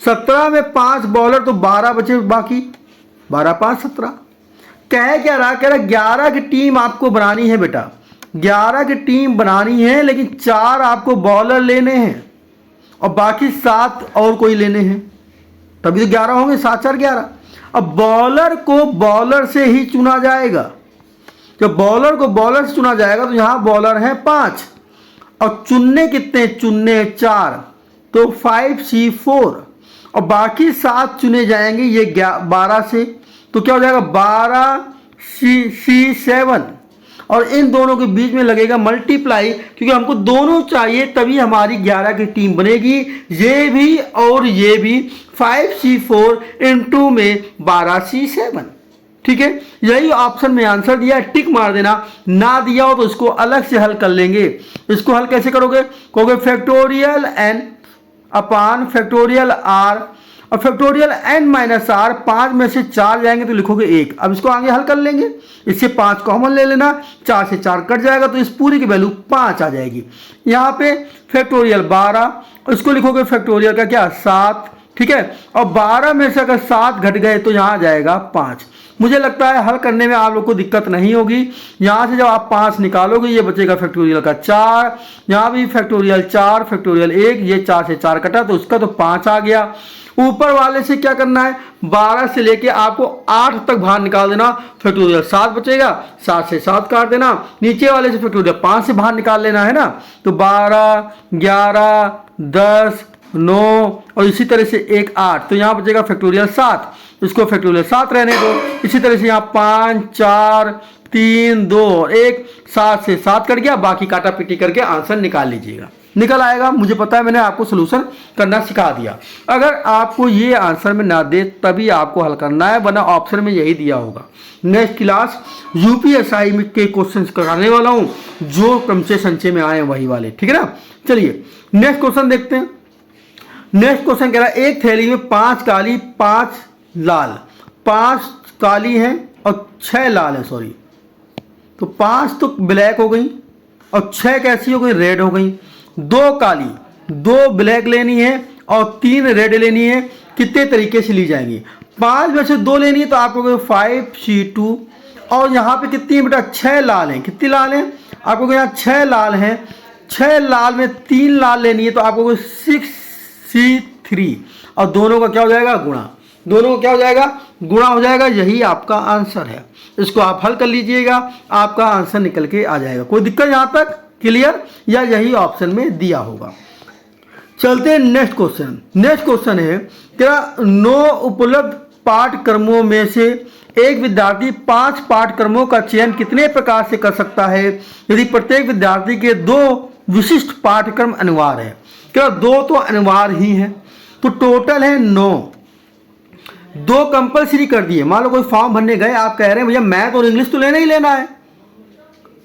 17 में 5 बॉलर, तो 12 बचे बाकी, 12 5 17। कह क्या रहा, कह रहा 11 की टीम आपको बनानी है बेटा। 11 की टीम बनानी है, लेकिन 4 आपको बॉलर लेने हैं और बाकी 7 और कोई लेने हैं, तभी तो 11 होंगे। 7 4 11। अब बॉलर को बॉलर से ही चुना जाएगा। जब बॉलर को बॉलर से चुना जाएगा तो यहाँ बॉलर हैं 5 और चुनने कितने, चुनने 4, तो 5C4 और बाकी 7 चुने जाएंगे ये 12 से, तो क्या हो जाएगा 12C7 और इन दोनों के बीच में लगेगा मल्टीप्लाई, क्योंकि हमको दोनों चाहिए तभी हमारी 11 की टीम बनेगी। ये भी और ये भी 5C4 इंटू में 12C7। ठीक है, यही ऑप्शन में आंसर दिया है, टिक मार देना। ना दिया हो तो इसको अलग से हल कर लेंगे। इसको हल कैसे करोगे, कहोगे factorial n upon factorial r और फैक्टोरियल n माइनस r, 5 में से 4 जाएंगे तो लिखोगे 1। अब इसको आगे हल कर लेंगे, इससे 5 कॉमन ले लेना, 4 से 4 कट जाएगा तो इस पूरी की वैल्यू 5 आ जाएगी। यहाँ पे फैक्टोरियल 12 और इसको लिखोगे फैक्टोरियल का क्या 7। ठीक है, और 12 में से अगर 7 घट गए तो यहाँ आ जाएगा 5। मुझे लगता है हल करने में आप लोग को दिक्कत नहीं होगी। यहाँ से जब आप 5 निकालोगे ये बचेगा फैक्टोरियल का 4, यहाँ भी फैक्टोरियल 4, फैक्टोरियल 1, ये 4 से 4 कटा तो उसका तो 5 आ गया। ऊपर वाले से क्या करना है, 12 से लेके आपको 8 तक बाहर निकाल देना, फैक्टोरियल 7 बचेगा, 7 से 7 काट देना, नीचे वाले से फैक्टोरियल 5 से बाहर निकाल लेना है ना, तो 12, 11, 10, 9 और इसी तरह से 1 8, तो यहाँ बचेगा फैक्टोरियल 7, इसको फैक्टोरियल 7 रहने दो। इसी तरह से यहाँ 5, 4, 3, 2 और 1, 7 से 7 कट गया, बाकी काटा पिटी करके आंसर निकाल लीजिएगा, निकल आएगा। मुझे पता है, मैंने आपको सोल्यूशन करना सिखा दिया। अगर आपको ये आंसर में ना दे तभी आपको हल करना है, वरना ऑप्शन में यही दिया होगा। नेक्स्ट क्लास यूपीएसआई में के क्वेश्चन कराने वाला हूँ, जो क्रमचे संचय में आए वही वाले, ठीक है ना। चलिए नेक्स्ट क्वेश्चन देखते हैं। नेक्स्ट क्वेश्चन कह रहा है एक थैली में 5 काली 5 लाल, 5 काली हैं और 6 लाल है, सॉरी, तो 5 तो ब्लैक हो गई और 6 कैसी हो गई, रेड हो गई। 2 काली 2 ब्लैक लेनी है और 3 रेड लेनी है, कितने तरीके से ली जाएंगी। 5 में से 2 लेनी है तो आपको 5C2 और यहाँ पे कितनी है बेटा 6 लाल हैं, कितनी लाल हैं आपको यहाँ 6 लाल हैं। 6 लाल में 3 लाल लेनी है तो आपको 6C3 और दोनों का क्या हो जाएगा गुणा, दोनों का क्या हो जाएगा गुणा हो जाएगा। यही आपका आंसर है, इसको आप हल कर लीजिएगा, आपका आंसर निकल के आ जाएगा। कोई दिक्कत यहाँ तक क्लियर, या यही ऑप्शन में दिया होगा। चलते हैं नेक्स्ट क्वेश्चन। नेक्स्ट क्वेश्चन है तेरा 9 उपलब्ध पाठ्यक्रमों में से एक विद्यार्थी 5 पाठ्यक्रमों का चयन कितने प्रकार से कर सकता है यदि प्रत्येक विद्यार्थी के 2 विशिष्ट पाठ्यक्रम अनिवार्य है। क्या 2 तो अनिवार्य ही है, तो टोटल है 9, 2 कंपलसरी कर दिए। मान लो कोई फॉर्म भरने गए, आप कह रहे हैं भैया मैथ और इंग्लिश तो लेना ही लेना है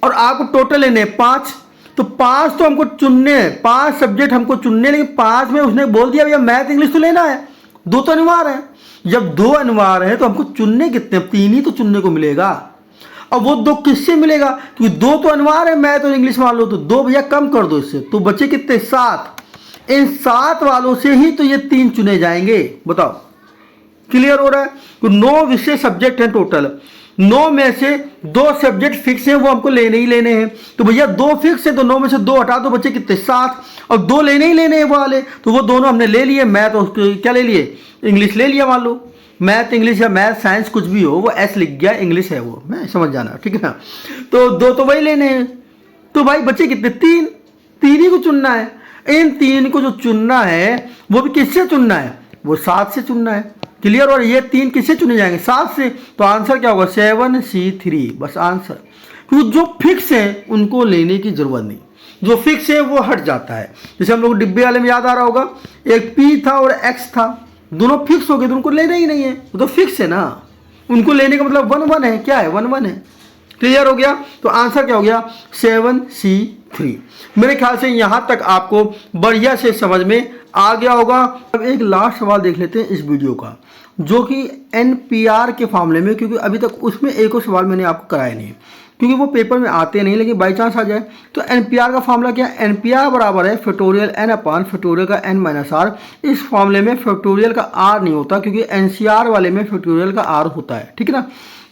और आपको टोटल लेने 5, तो 5 तो हमको चुनने, 5 सब्जेक्ट हमको चुनने, लेकिन 5 में उसने बोल दिया भैया मैथ इंग्लिश तो लेना है, 2 तो अनिवार्य है। जब 2 अनिवार्य है तो हमको चुनने कितने, 3 ही तो चुनने को मिलेगा। और वो 2 किससे मिलेगा, क्योंकि 2 तो अनिवार्य है मैथ और इंग्लिश मान लो, तो 2 भैया कम कर दो इससे, तो बचे कितने 7। इन 7 वालों से ही तो ये 3 चुने जाएंगे। बताओ क्लियर हो रहा है। तो 9 विषय सब्जेक्ट हैं टोटल, 9 में से 2 सब्जेक्ट फिक्स हैं, वो हमको लेने ही लेने हैं। तो भैया 2 फिक्स है तो 9 में से 2 हटा दो, बचे कितने 7, और 2 लेने ही लेने हैं वो वाले, तो वो दोनों हमने ले लिए। मैथ और क्या ले लिए, इंग्लिश ले लिया। मान लो मैथ इंग्लिश या मैथ साइंस कुछ भी हो, वो एस लिख गया, इंग्लिश है वो, मैं समझ जाना, ठीक है ना। तो 2 तो वही लेने हैं, तो भाई बचे कितने 3, 3 ही को चुनना है। इन 3 को जो चुनना है वो भी किससे चुनना है, वो 7 से चुनना है। क्लियर। और ये 3 किससे चुने जाएंगे 7 से, तो आंसर क्या होगा 7C3, बस आंसर। क्योंकि जो फिक्स है उनको लेने की जरूरत नहीं, जो फिक्स है वो हट जाता है। जैसे हम लोग डिब्बे वाले में याद आ रहा होगा, एक P था और X था, दोनों फिक्स हो गए तो उनको लेना ही नहीं है, वो तो फिक्स है ना, उनको लेने का मतलब 1 1 है, क्या है 1 1 है। क्लियर हो गया। तो आंसर क्या हो गया 7C3। मेरे ख्याल से यहाँ तक आपको बढ़िया से समझ में आ गया होगा। अब एक लास्ट सवाल देख लेते हैं इस वीडियो का, जो कि NPR के मामले में, क्योंकि अभी तक उसमें एक और सवाल मैंने आपको कराया नहीं, क्योंकि वो पेपर में आते नहीं, लेकिन बाई चांस आ जाए तो NPR का फॉर्मूला क्या है, NPR बराबर है फैक्टोरियल n अपान फैक्टोरियल का n माइनस r। इस फॉर्मूले में फैक्टोरियल का r नहीं होता, क्योंकि NCR वाले में फैक्टोरियल का r होता है, ठीक है ना।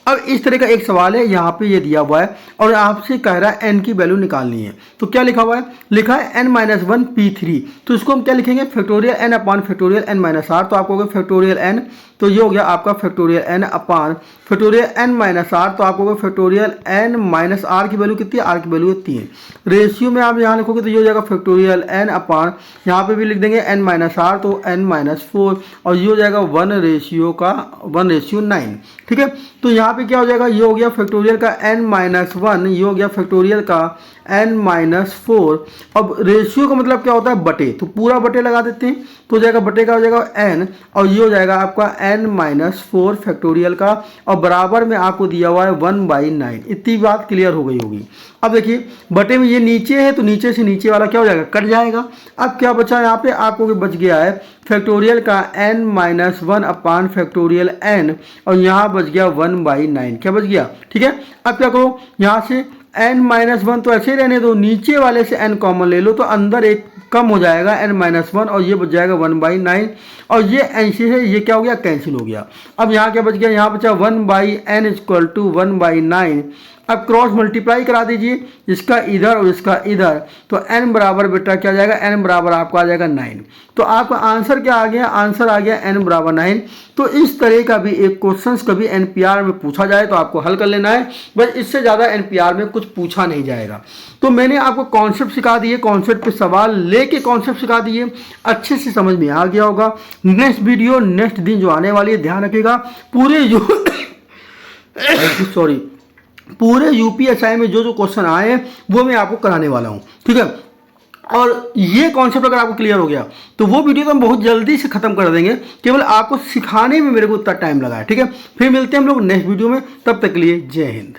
अब इस तरह का एक सवाल है, यहाँ पे ये दिया हुआ है और आपसे कह रहा है n की वैल्यू निकालनी है। तो क्या लिखा हुआ है, लिखा है n-1 P3। तो इसको हम क्या लिखेंगे, factorial n upon factorial n-r। तो आपको फैक्टोरियल n, तो ये हो गया आपका factorial n upon factorial n-r। तो आपको फैक्टोरियल n-r की वैल्यू कितनी है, r की वैल्यू है 3। रेशियो में आप यहाँ लिखोगे तो ये हो जाएगा फैक्टोरियल n अपान, यहाँ पे भी लिख देंगे n-r तो n-4, और ये हो जाएगा 1:9। ठीक है, तो यहाँ पे क्या हो जाएगा, ये हो गया फैक्टोरियल का n-1, ये हो गया फैक्टोरियल का n-4। अब रेशियो का मतलब क्या होता है, बटे, तो पूरा बटे लगा देते हैं। तो हो जाएगा बटे का हो जाएगा n, और ये हो जाएगा आपका n-4 फैक्टोरियल का, और बराबर में आपको दिया हुआ है 1/9। इतनी बात क्लियर हो गई होगी। अब देखिए बटे में ये नीचे है तो नीचे से नीचे वाला क्या हो जाएगा, कट जाएगा। अब क्या बचा यहाँ पे, आपको बच गया है फैक्टोरियल का n-1 अपान फैक्टोरियल n, और यहाँ बच गया 1/9। क्या बच गया, ठीक है। अब क्या करो, यहाँ से n-1 तो ऐसे ही रहने दो, नीचे वाले से n कॉमन ले लो तो अंदर एक कम हो जाएगा n-1, और ये बच जाएगा 1/9, और ये n से ये क्या हो गया, कैंसिल हो गया। अब यहाँ क्या बच गया, यहाँ बचा 1/n = 1/9। अब क्रॉस मल्टीप्लाई करा दीजिए, इसका इधर और इसका इधर, तो n बराबर बेटा क्या आ जाएगा, n बराबर आपका आ जाएगा 9। तो आपका आंसर क्या आ गया, आंसर आ गया n बराबर 9। तो इस तरह का भी एक क्वेश्चंस कभी NPR में पूछा जाए तो आपको हल कर लेना है, बस इससे ज़्यादा NPR में कुछ पूछा नहीं जाएगा। तो मैंने आपको कॉन्सेप्ट सिखा दिए, कॉन्सेप्ट पे सवाल लेके कॉन्सेप्ट सिखा दिए, अच्छे से समझ में आ गया होगा। नेक्स्ट वीडियो नेक्स्ट दिन जो आने वाली है, ध्यान रखिएगा, पूरे यूपीएसआई में जो क्वेश्चन आए हैं वो मैं आपको कराने वाला हूँ, ठीक है। और ये कॉन्सेप्ट अगर आपको क्लियर हो गया तो वो वीडियो तो हम बहुत जल्दी से खत्म कर देंगे, केवल आपको सिखाने में मेरे को उतना टाइम लगा है, ठीक है। फिर मिलते हैं हम लोग नेक्स्ट वीडियो में, तब तक के लिए जय हिंद।